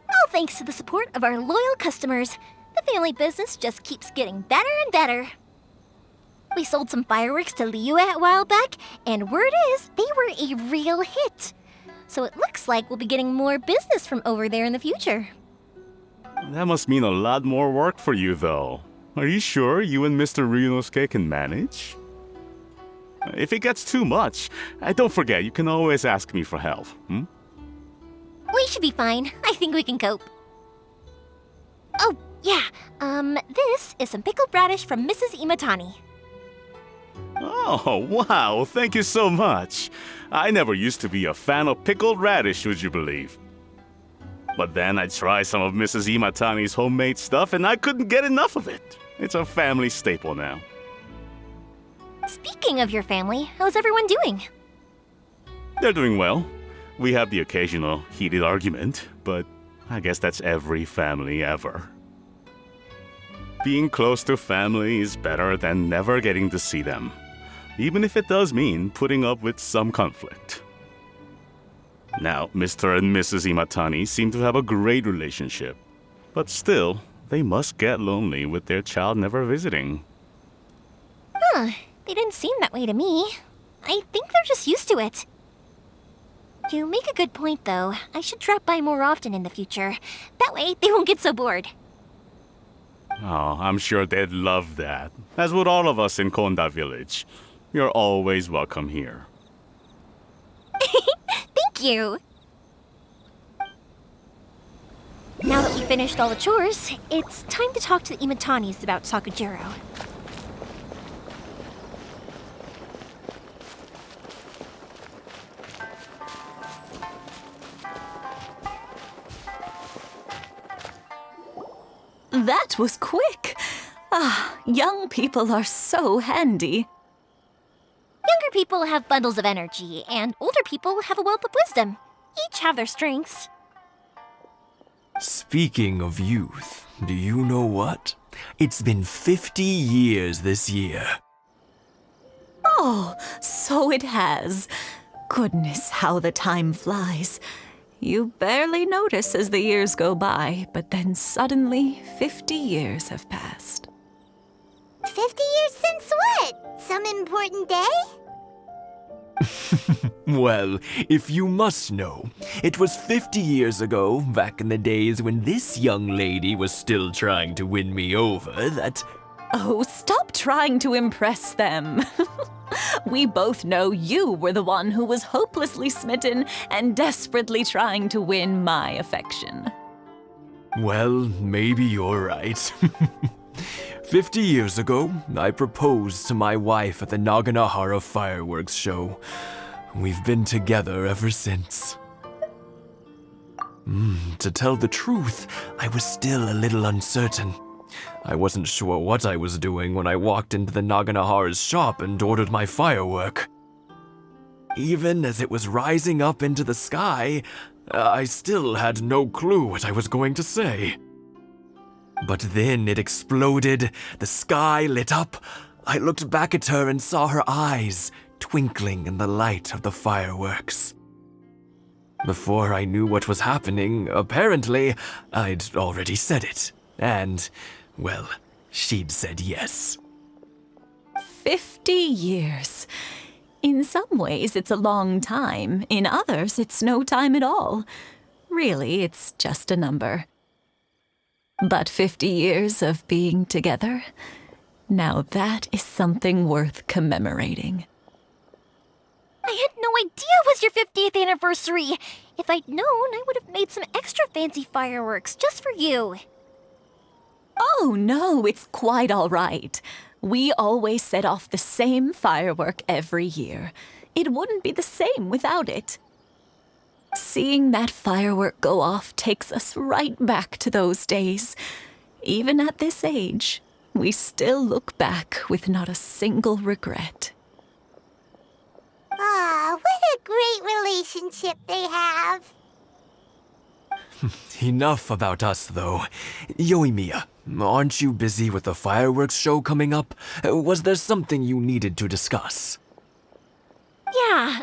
All thanks to the support of our loyal customers, the family business just keeps getting better and better. We sold some fireworks to Liu a while back, and word is they were a real hit. So it looks like we'll be getting more business from over there in the future. That must mean a lot more work for you, though. Are you sure you and Mr. Ryunosuke can manage? If it gets too much, don't forget, you can always ask me for help, hmm? We should be fine. I think we can cope. Oh, yeah. This is some pickled radish from Mrs. Imatani. Oh, wow, thank you so much. I never used to be a fan of pickled radish, would you believe? But then I tried some of Mrs. Imatani's homemade stuff and I couldn't get enough of it. It's a family staple now. Speaking of your family, how's everyone doing? They're doing well. We have the occasional heated argument, but I guess that's every family ever. Being close to family is better than never getting to see them, even if it does mean putting up with some conflict. Now, Mr. and Mrs. Imatani seem to have a great relationship, but still, they must get lonely with their child never visiting. Huh, they didn't seem that way to me. I think they're just used to it. You make a good point, though. I should drop by more often in the future. That way, they won't get so bored. Oh, I'm sure they'd love that, as would all of us in Konda Village. You're always welcome here. Thank you! Now that we've finished all the chores, it's time to talk to the Imatanis about Sakujiro. That was quick. Ah, young people are so handy. Younger people have bundles of energy, and older people have a wealth of wisdom. Each have their strengths. Speaking of youth, do you know what? It's been 50 years this year. Oh, so it has. Goodness, how the time flies. You barely notice as the years go by, but then suddenly 50 years have passed. 50 years since what? Some important day? Well, if you must know, it was 50 years ago, back in the days when this young lady was still trying to win me over, that... Oh, stop trying to impress them. We both know you were the one who was hopelessly smitten and desperately trying to win my affection. Well, maybe you're right. 50 years ago, I proposed to my wife at the Naganohara Fireworks show. We've been together ever since. To tell the truth, I was still a little uncertain. I wasn't sure what I was doing when I walked into the Naganohara's shop and ordered my firework. Even as it was rising up into the sky, I still had no clue what I was going to say. But then it exploded, the sky lit up. I looked back at her and saw her eyes twinkling in the light of the fireworks. Before I knew what was happening, apparently, I'd already said it. And, well, she'd said yes. 50 years. In some ways, it's a long time. In others, it's no time at all. Really, it's just a number. But 50 years of being together, now that is something worth commemorating. I had no idea it was your 50th anniversary. If I'd known, I would have made some extra fancy fireworks just for you. Oh, no, it's quite all right. We always set off the same firework every year. It wouldn't be the same without it. Seeing that firework go off takes us right back to those days. Even at this age, we still look back with not a single regret. Ah, what a great relationship they have. Enough about us, though. Yoimiya, aren't you busy with the fireworks show coming up? Was there something you needed to discuss? Yeah,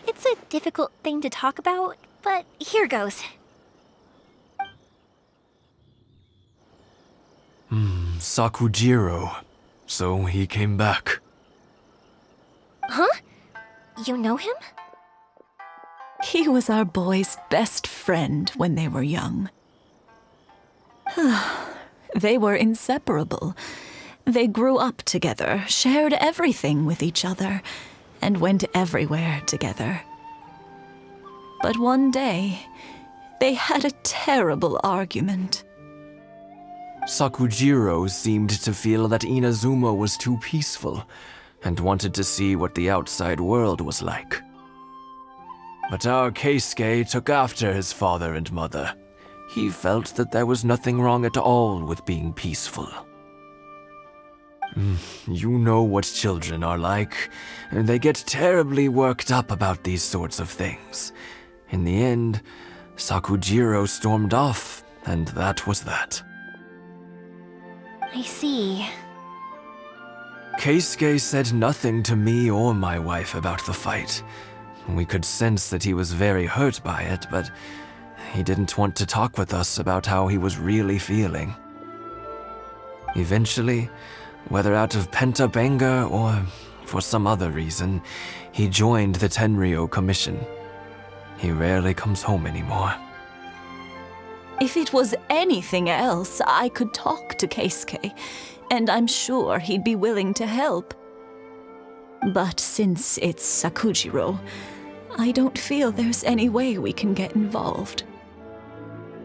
it's a difficult thing to talk about, but here goes. Sakujiro. So he came back. Huh? You know him? He was our boys' best friend when they were young. They were inseparable. They grew up together, shared everything with each other, and went everywhere together. But one day, they had a terrible argument. Sakujiro seemed to feel that Inazuma was too peaceful and wanted to see what the outside world was like. But our Keisuke took after his father and mother. He felt that there was nothing wrong at all with being peaceful. You know what children are like. They get terribly worked up about these sorts of things. In the end, Sakujiro stormed off, and that was that. I see. Keisuke said nothing to me or my wife about the fight. We could sense that he was very hurt by it, but he didn't want to talk with us about how he was really feeling. Eventually, whether out of pent-up anger or for some other reason, he joined the Tenryou Commission. He rarely comes home anymore. If it was anything else, I could talk to Keisuke, and I'm sure he'd be willing to help. But since it's Sakujiro, I don't feel there's any way we can get involved.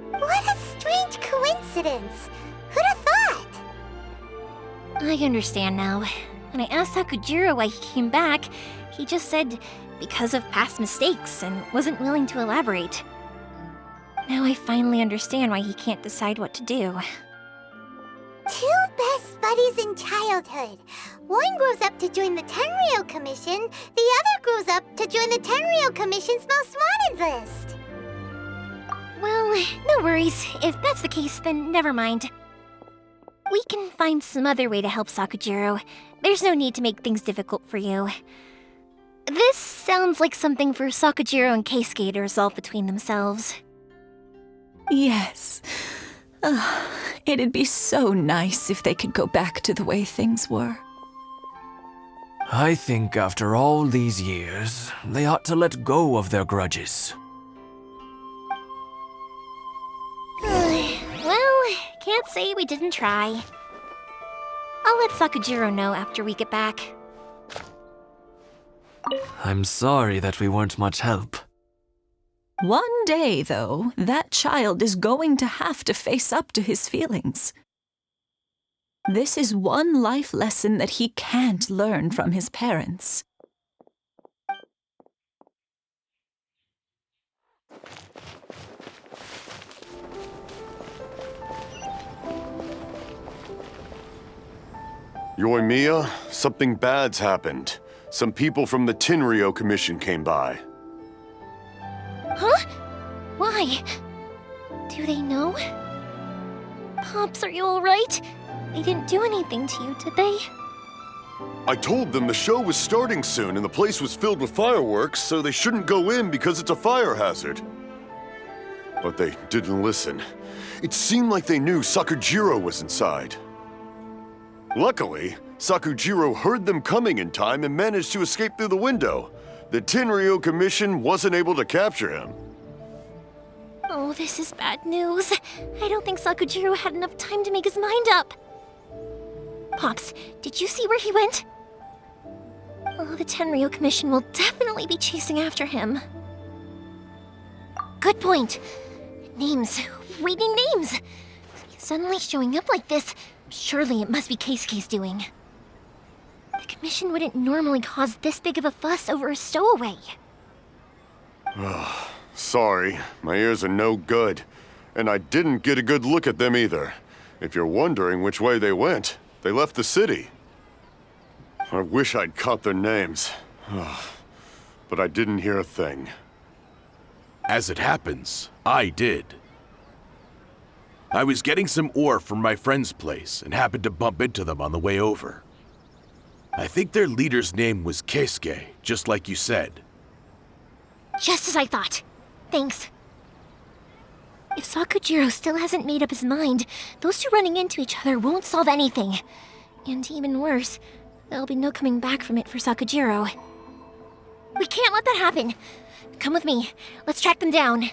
What a strange coincidence. Who'd have thought? I understand now. When I asked Sakujiro why he came back, he just said because of past mistakes and wasn't willing to elaborate. Now I finally understand why he can't decide what to do. Two best buddies in childhood. One grows up to join the Tenryou Commission, the other grows up to join the Tenryou Commission's most wanted list. Well, no worries. If that's the case, then never mind. We can find some other way to help Sakujiro. There's no need to make things difficult for you. This sounds like something for Sakujiro and Keisuke to resolve between themselves. Yes. It'd be so nice if they could go back to the way things were. I think after all these years, they ought to let go of their grudges. Well, can't say we didn't try. I'll let Sakujiro know after we get back. I'm sorry that we weren't much help. One day, though, that child is going to have to face up to his feelings. This is one life lesson that he can't learn from his parents. Yoimiya, something bad's happened. Some people from the Tenryou Commission came by. Huh? Why? Do they know? Pops, are you alright? They didn't do anything to you, did they? I told them the show was starting soon and the place was filled with fireworks, so they shouldn't go in because it's a fire hazard. But they didn't listen. It seemed like they knew Sakujiro was inside. Luckily, Sakujiro heard them coming in time and managed to escape through the window. The Tenryou Commission wasn't able to capture him. Oh, this is bad news. I don't think Sakujiro had enough time to make his mind up. Pops, did you see where he went? Oh, the Tenryou Commission will definitely be chasing after him. Good point. Names. We need names. He's suddenly showing up like this. Surely it must be Keisuke's doing. mission wouldn't normally cause this big of a fuss over a stowaway. Sorry, my ears are no good. And I didn't get a good look at them either. If you're wondering which way they went, they left the city. I wish I'd caught their names. But I didn't hear a thing. As it happens, I did. I was getting some ore from my friend's place and happened to bump into them on the way over. I think their leader's name was Keisuke, just like you said. Just as I thought. Thanks. If Sakujiro still hasn't made up his mind, those two running into each other won't solve anything. And even worse, there'll be no coming back from it for Sakujiro. We can't let that happen. Come with me. Let's track them down.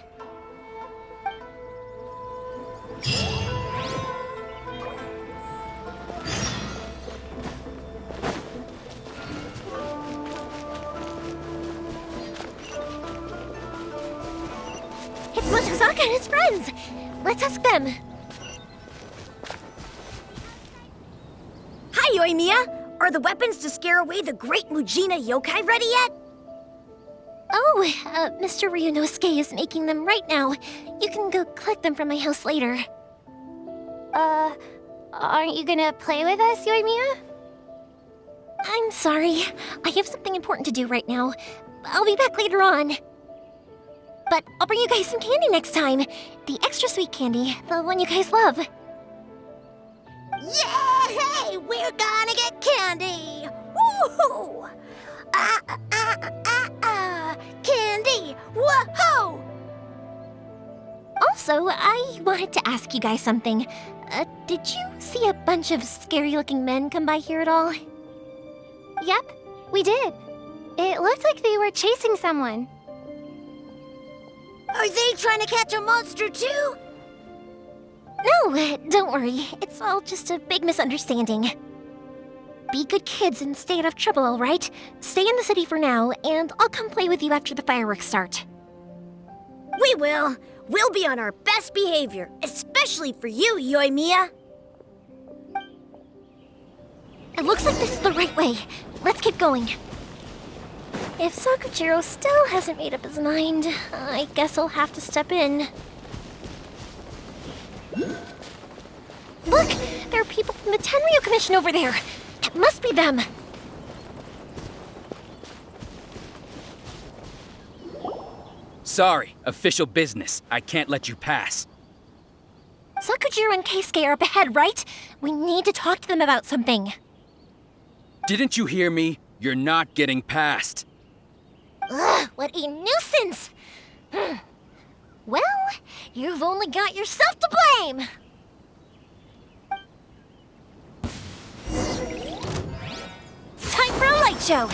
It's Mochizaka and his friends! Let's ask them. Hi, Yoimiya! Are the weapons to scare away the great Mujina yokai ready yet? Oh, Mr. Ryunosuke is making them right now. You can go collect them from my house later. Aren't you gonna play with us, Yoimiya? I'm sorry. I have something important to do right now. I'll be back later on. But I'll bring you guys some candy next time. The extra sweet candy, the one you guys love. Yay! We're gonna get candy! Woohoo! Candy! Woohoo! Also, I wanted to ask you guys something. Did you see a bunch of scary-looking men come by here at all? Yep, we did. It looked like they were chasing someone. Are they trying to catch a monster too? No, don't worry. It's all just a big misunderstanding. Be good kids and stay out of trouble, all right? Stay in the city for now, and I'll come play with you after the fireworks start. We will. We'll be on our best behavior, especially for you, Yoimiya. It looks like this is the right way. Let's keep going. If Sakujiro still hasn't made up his mind, I guess I'll have to step in. Look! There are people from the Tenryu Commission over there! It must be them! Sorry, official business. I can't let you pass. Sakujiro and Keisuke are up ahead, right? We need to talk to them about something. Didn't you hear me? You're not getting past. Ugh, what a nuisance! Well, you've only got yourself to blame! Time for a light show!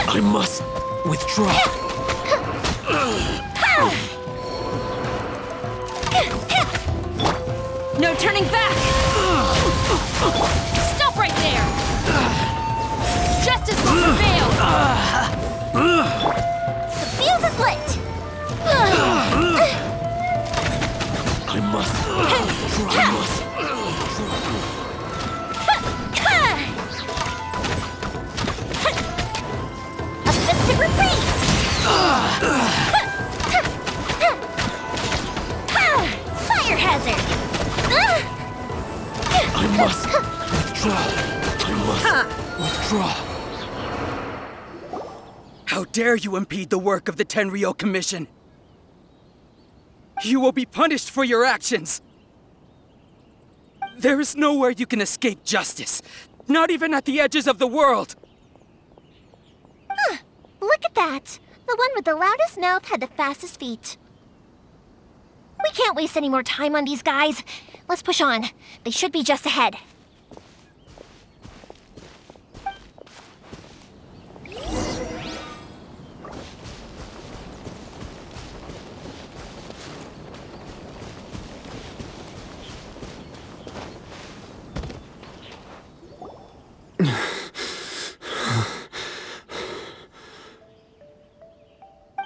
I must withdraw. No turning back! Stop right there! Justice will prevail! The fuse is lit! I must withdraw. A festive reprise! Fire hazard! I must withdraw. I must withdraw. How dare you impede the work of the Tenryu Commission? You will be punished for your actions. There is nowhere you can escape justice, not even at the edges of the world. Look at that! The one with the loudest mouth had the fastest feet. We can't waste any more time on these guys. Let's push on. They should be just ahead.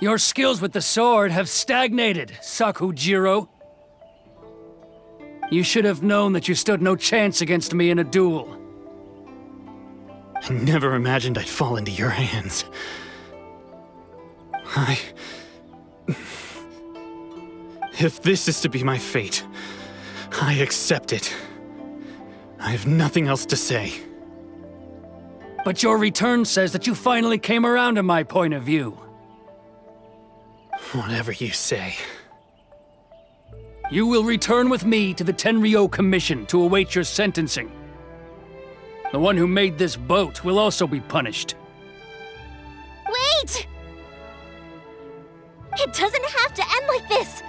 Your skills with the sword have stagnated, Sakujiro. You should have known that you stood no chance against me in a duel. I never imagined I'd fall into your hands. If this is to be my fate, I accept it. I have nothing else to say. But your return says that you finally came around to my point of view. Whatever you say. You will return with me to the Tenryou Commission to await your sentencing. The one who made this boat will also be punished. Wait! It doesn't have to end like this!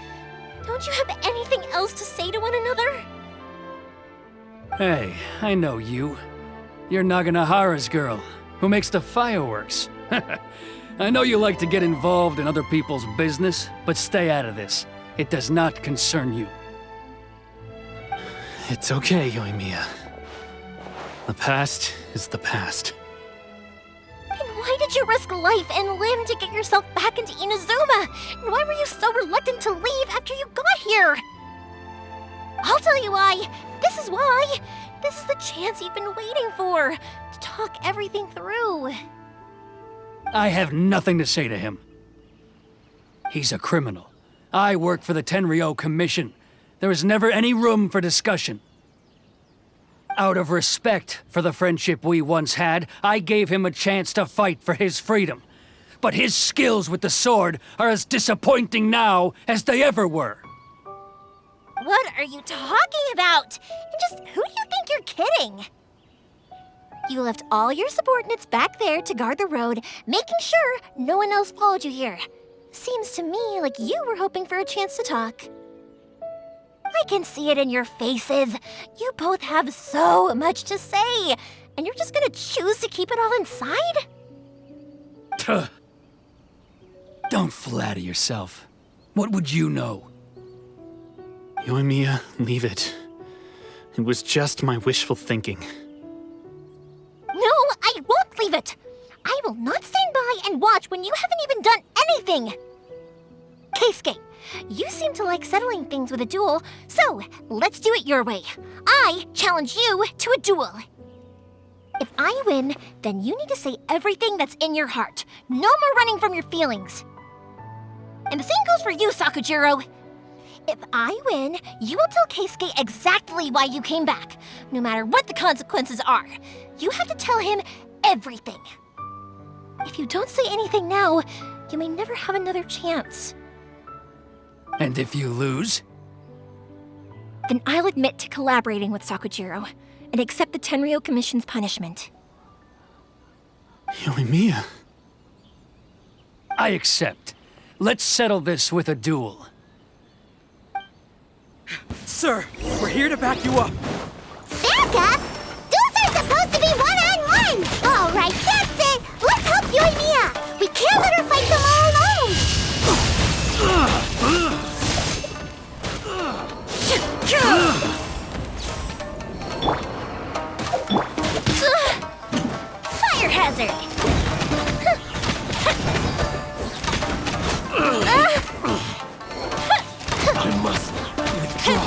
Don't you have anything else to say to one another? Hey, I know you. You're Naganahara's girl, who makes the fireworks. I know you like to get involved in other people's business, but stay out of this. It does not concern you. It's okay, Yoimiya. The past is the past. Then why did you risk life and limb to get yourself back into Inazuma? And why were you so reluctant to leave after you got here? I'll tell you why. This is why. This is the chance you've been waiting for, to talk everything through. I have nothing to say to him. He's a criminal. I work for the Tenryou Commission. There is never any room for discussion. Out of respect for the friendship we once had, I gave him a chance to fight for his freedom. But his skills with the sword are as disappointing now as they ever were. What are you talking about? And just who do you think you're kidding? You left all your subordinates back there to guard the road, making sure no one else followed you here. Seems to me like you were hoping for a chance to talk. I can see it in your faces. You both have so much to say, and you're just gonna choose to keep it all inside? Tuh. Don't flatter yourself. What would you know? Yoimiya, leave it. It was just my wishful thinking. No, I won't leave it! I will not stand by and watch when you haven't even done anything! Keisuke, you seem to like settling things with a duel, so let's do it your way. I challenge you to a duel. If I win, then you need to say everything that's in your heart. No more running from your feelings. And the same goes for you, Sakujiro. If I win, you will tell Keisuke exactly why you came back, no matter what the consequences are. You have to tell him everything. If you don't say anything now, you may never have another chance. And if you lose? Then I'll admit to collaborating with Sakujiro and accept the Tenryou Commission's punishment. Yoimiya. I accept. Let's settle this with a duel. Sir, we're here to back you up. Back up? Duels are supposed to be one-on-one! All right, that's it! Let's help Yoimiya! We can't let her fight them all alone! Fire hazard! I must withdraw.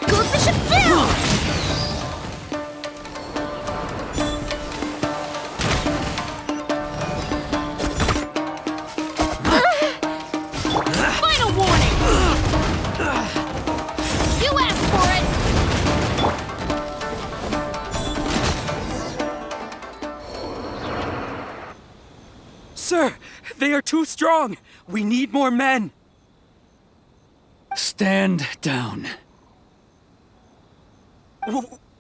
Gold Bishop down! Final warning! You asked for it! Sir, they are too strong. We need more men. Stand down.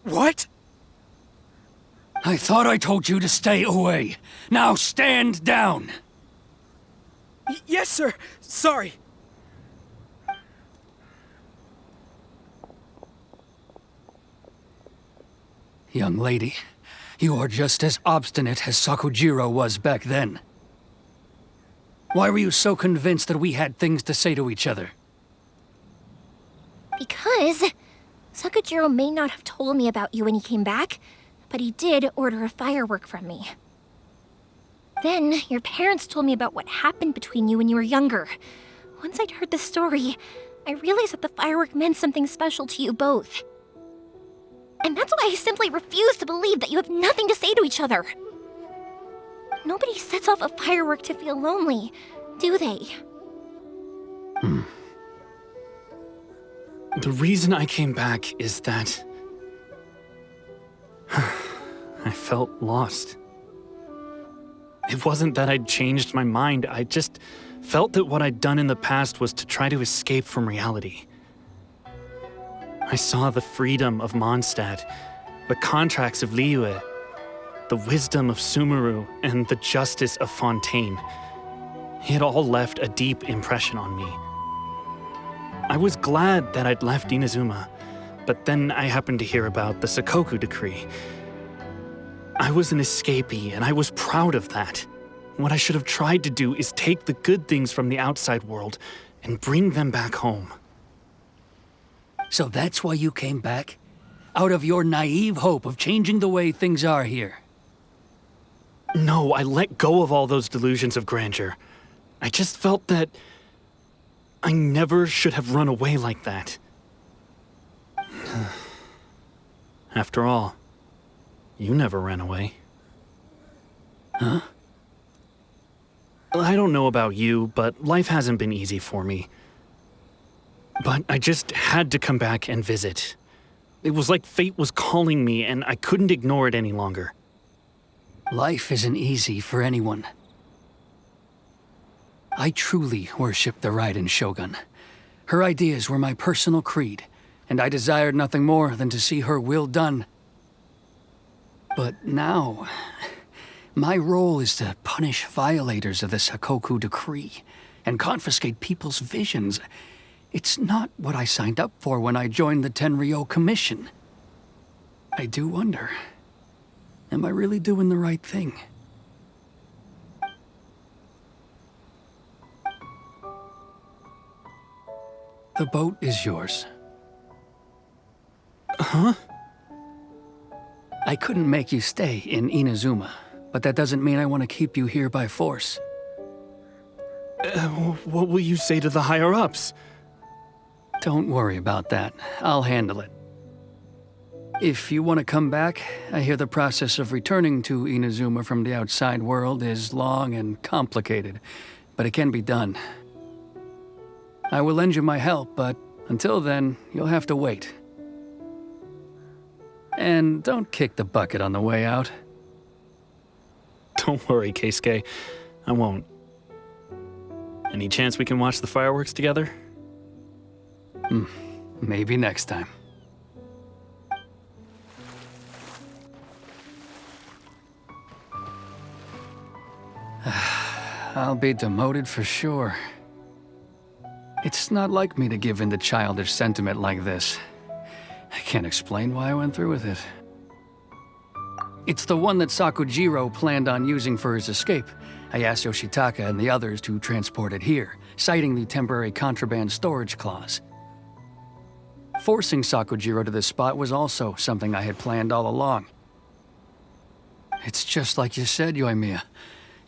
What? I thought I told you to stay away. Now stand down. Yes, sir. Sorry. Young lady, you are just as obstinate as Sakujiro was back then. Why were you so convinced that we had things to say to each other? Because Sakujiro may not have told me about you when he came back, but he did order a firework from me. Then, your parents told me about what happened between you when you were younger. Once I'd heard the story, I realized that the firework meant something special to you both. And that's why I simply refuse to believe that you have nothing to say to each other. Nobody sets off a firework to feel lonely, do they? The reason I came back is that I felt lost. It wasn't that I'd changed my mind, I just felt that what I'd done in the past was to try to escape from reality. I saw the freedom of Mondstadt, the contracts of Liyue, the wisdom of Sumeru, and the justice of Fontaine. It all left a deep impression on me. I was glad that I'd left Inazuma, but then I happened to hear about the Sakoku decree. I was an escapee, and I was proud of that. What I should have tried to do is take the good things from the outside world and bring them back home. So that's why you came back? Out of your naive hope of changing the way things are here? No, I let go of all those delusions of grandeur. I just felt that I never should have run away like that. After all, you never ran away. Huh? I don't know about you, but life hasn't been easy for me. But I just had to come back and visit. It was like fate was calling me, and I couldn't ignore it any longer. Life isn't easy for anyone. I truly worship the Raiden Shogun. Her ideas were my personal creed, and I desired nothing more than to see her will done. But now, my role is to punish violators of the Sakoku decree and confiscate people's visions. It's not what I signed up for when I joined the Tenryo Commission. I do wonder, am I really doing the right thing? The boat is yours. Huh? I couldn't make you stay in Inazuma, but that doesn't mean I want to keep you here by force. What will you say to the higher-ups? Don't worry about that. I'll handle it. If you want to come back, I hear the process of returning to Inazuma from the outside world is long and complicated, but it can be done. I will lend you my help, but until then, you'll have to wait. And don't kick the bucket on the way out. Don't worry, Keisuke. I won't. Any chance we can watch the fireworks together? Maybe next time. I'll be demoted for sure. It's not like me to give in to childish sentiment like this. I can't explain why I went through with it. It's the one that Sakujiro planned on using for his escape. I asked Yoshitaka and the others to transport it here, citing the temporary contraband storage clause. Forcing Sakujiro to this spot was also something I had planned all along. It's just like you said, Yoimiya.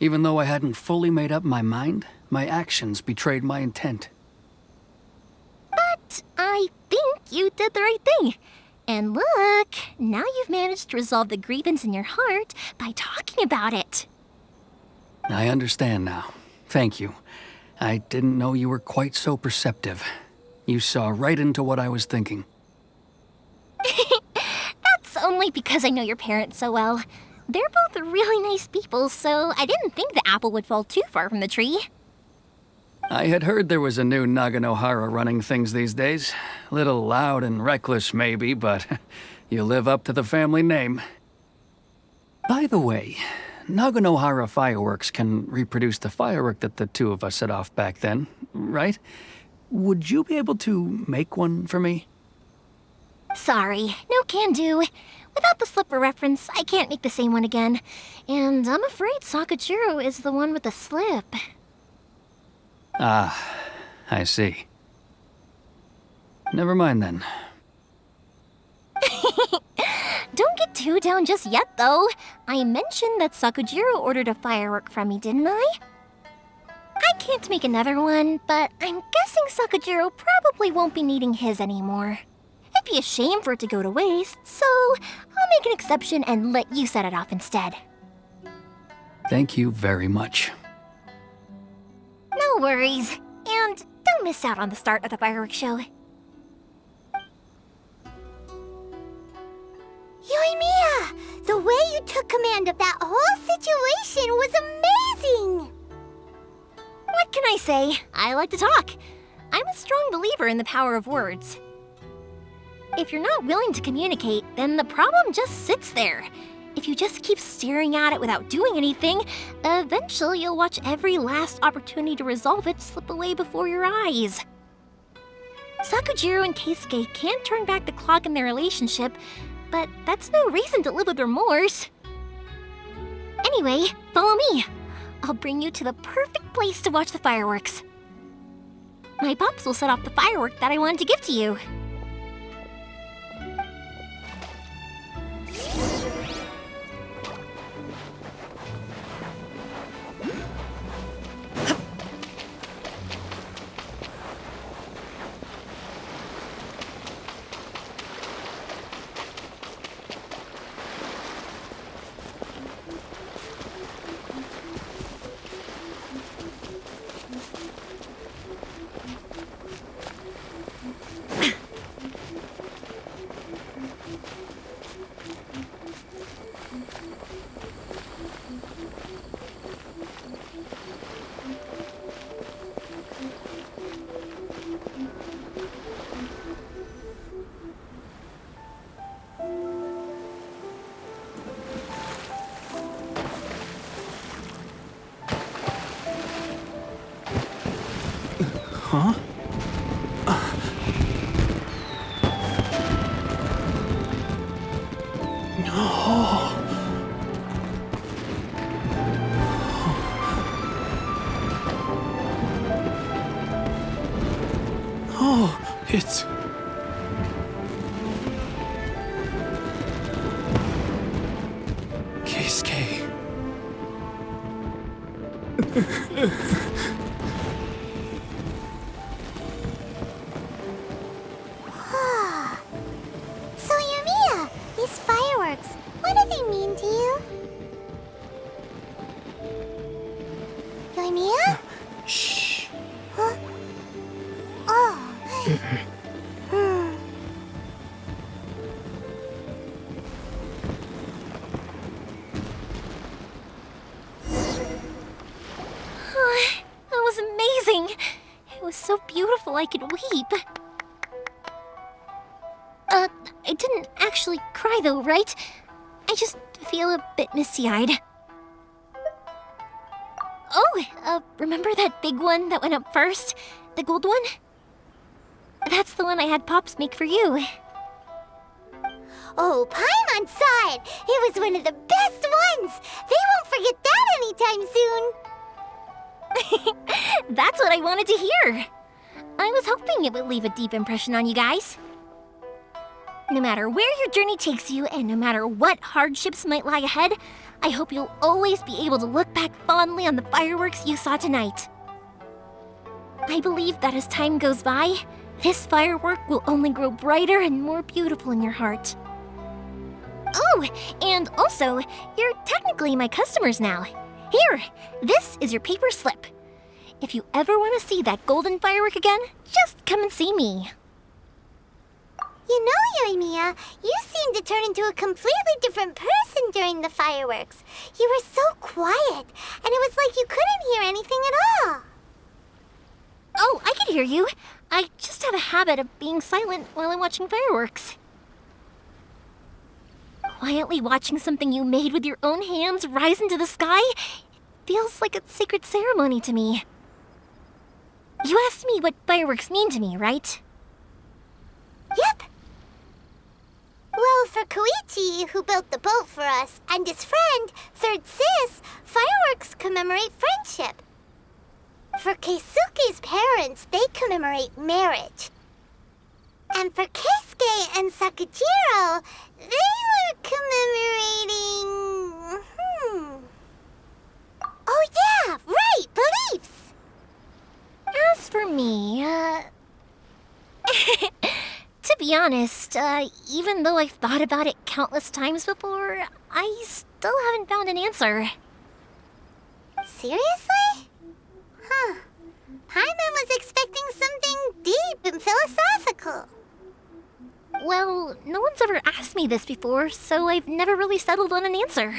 Even though I hadn't fully made up my mind, my actions betrayed my intent. But I think you did the right thing. And look, now you've managed to resolve the grievance in your heart by talking about it. I understand now. Thank you. I didn't know you were quite so perceptive. You saw right into what I was thinking. That's only because I know your parents so well. They're both really nice people, so I didn't think the apple would fall too far from the tree. I had heard there was a new Naganohara running things these days. Little loud and reckless, maybe, but you live up to the family name. By the way, Naganohara Fireworks can reproduce the firework that the two of us set off back then, right? Would you be able to make one for me? Sorry, no can do. Without the slipper reference, I can't make the same one again. And I'm afraid Sakujiro is the one with the slip. Ah, I see. Never mind then. Don't get too down just yet, though. I mentioned that Sakujiro ordered a firework from me, didn't I? I can't make another one, but I'm guessing Sakujiro probably won't be needing his anymore. It'd be a shame for it to go to waste, so I'll make an exception and let you set it off instead. Thank you very much. No worries. And don't miss out on the start of the fireworks show. Yoimiya! The way you took command of that whole situation was amazing! What can I say? I like to talk. I'm a strong believer in the power of words. If you're not willing to communicate, then the problem just sits there. If you just keep staring at it without doing anything, eventually you'll watch every last opportunity to resolve it slip away before your eyes. Sakujiro and Keisuke can't turn back the clock in their relationship, but that's no reason to live with remorse. Anyway, follow me. I'll bring you to the perfect place to watch the fireworks. My pops will set off the firework that I wanted to give to you. Huh? Oh, it's... Keisuke. So, Yoimiya, these fireworks, what do they mean to you? Yoimiya? Shh. Huh? Oh. That was amazing. It was so beautiful I could weep. I didn't actually cry though, right? I just feel a bit misty-eyed. Oh, remember that big one that went up first? The gold one? That's the one I had Pops make for you. Oh, Paimon-san! It was one of the best ones! They won't forget that anytime soon! That's what I wanted to hear. I was hoping it would leave a deep impression on you guys. No matter where your journey takes you, and no matter what hardships might lie ahead, I hope you'll always be able to look back fondly on the fireworks you saw tonight. I believe that as time goes by, this firework will only grow brighter and more beautiful in your heart. Oh, and also, you're technically my customers now. Here, this is your paper slip. If you ever want to see that golden firework again, just come and see me. You know, Yoimiya, you seemed to turn into a completely different person during the fireworks. You were so quiet, and it was like you couldn't hear anything at all. Oh, I can hear you. I just have a habit of being silent while I'm watching fireworks. Quietly watching something you made with your own hands rise into the sky feels like a sacred ceremony to me. You asked me what fireworks mean to me, right? Yep. Well, for Koichi, who built the boat for us, and his friend, Third Sis, fireworks commemorate friendship. For Keisuke's parents, they commemorate marriage. And for Keisuke and Sakajiro, they were commemorating... Oh yeah, right, the leaves! As for me, to be honest, even though I've thought about it countless times before, I still haven't found an answer. Seriously? Huh. Paimon was expecting something deep and philosophical. Well, no one's ever asked me this before, so I've never really settled on an answer.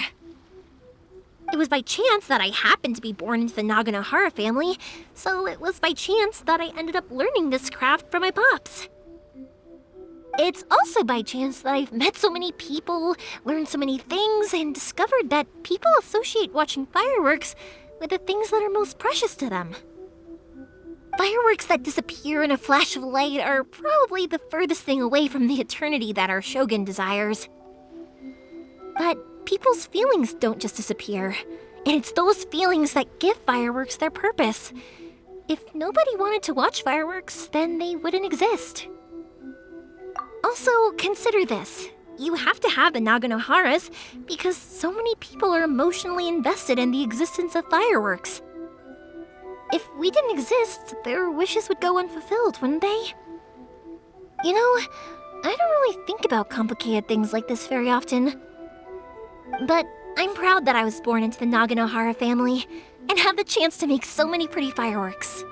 It was by chance that I happened to be born into the Naganohara family, so it was by chance that I ended up learning this craft from my pops. It's also by chance that I've met so many people, learned so many things, and discovered that people associate watching fireworks with the things that are most precious to them. Fireworks that disappear in a flash of light are probably the furthest thing away from the eternity that our shogun desires. But people's feelings don't just disappear, and it's those feelings that give fireworks their purpose. If nobody wanted to watch fireworks, then they wouldn't exist. Also, consider this. You have to have the Naganoharas because so many people are emotionally invested in the existence of fireworks. If we didn't exist, their wishes would go unfulfilled, wouldn't they? You know, I don't really think about complicated things like this very often. But I'm proud that I was born into the Naganohara family and have the chance to make so many pretty fireworks.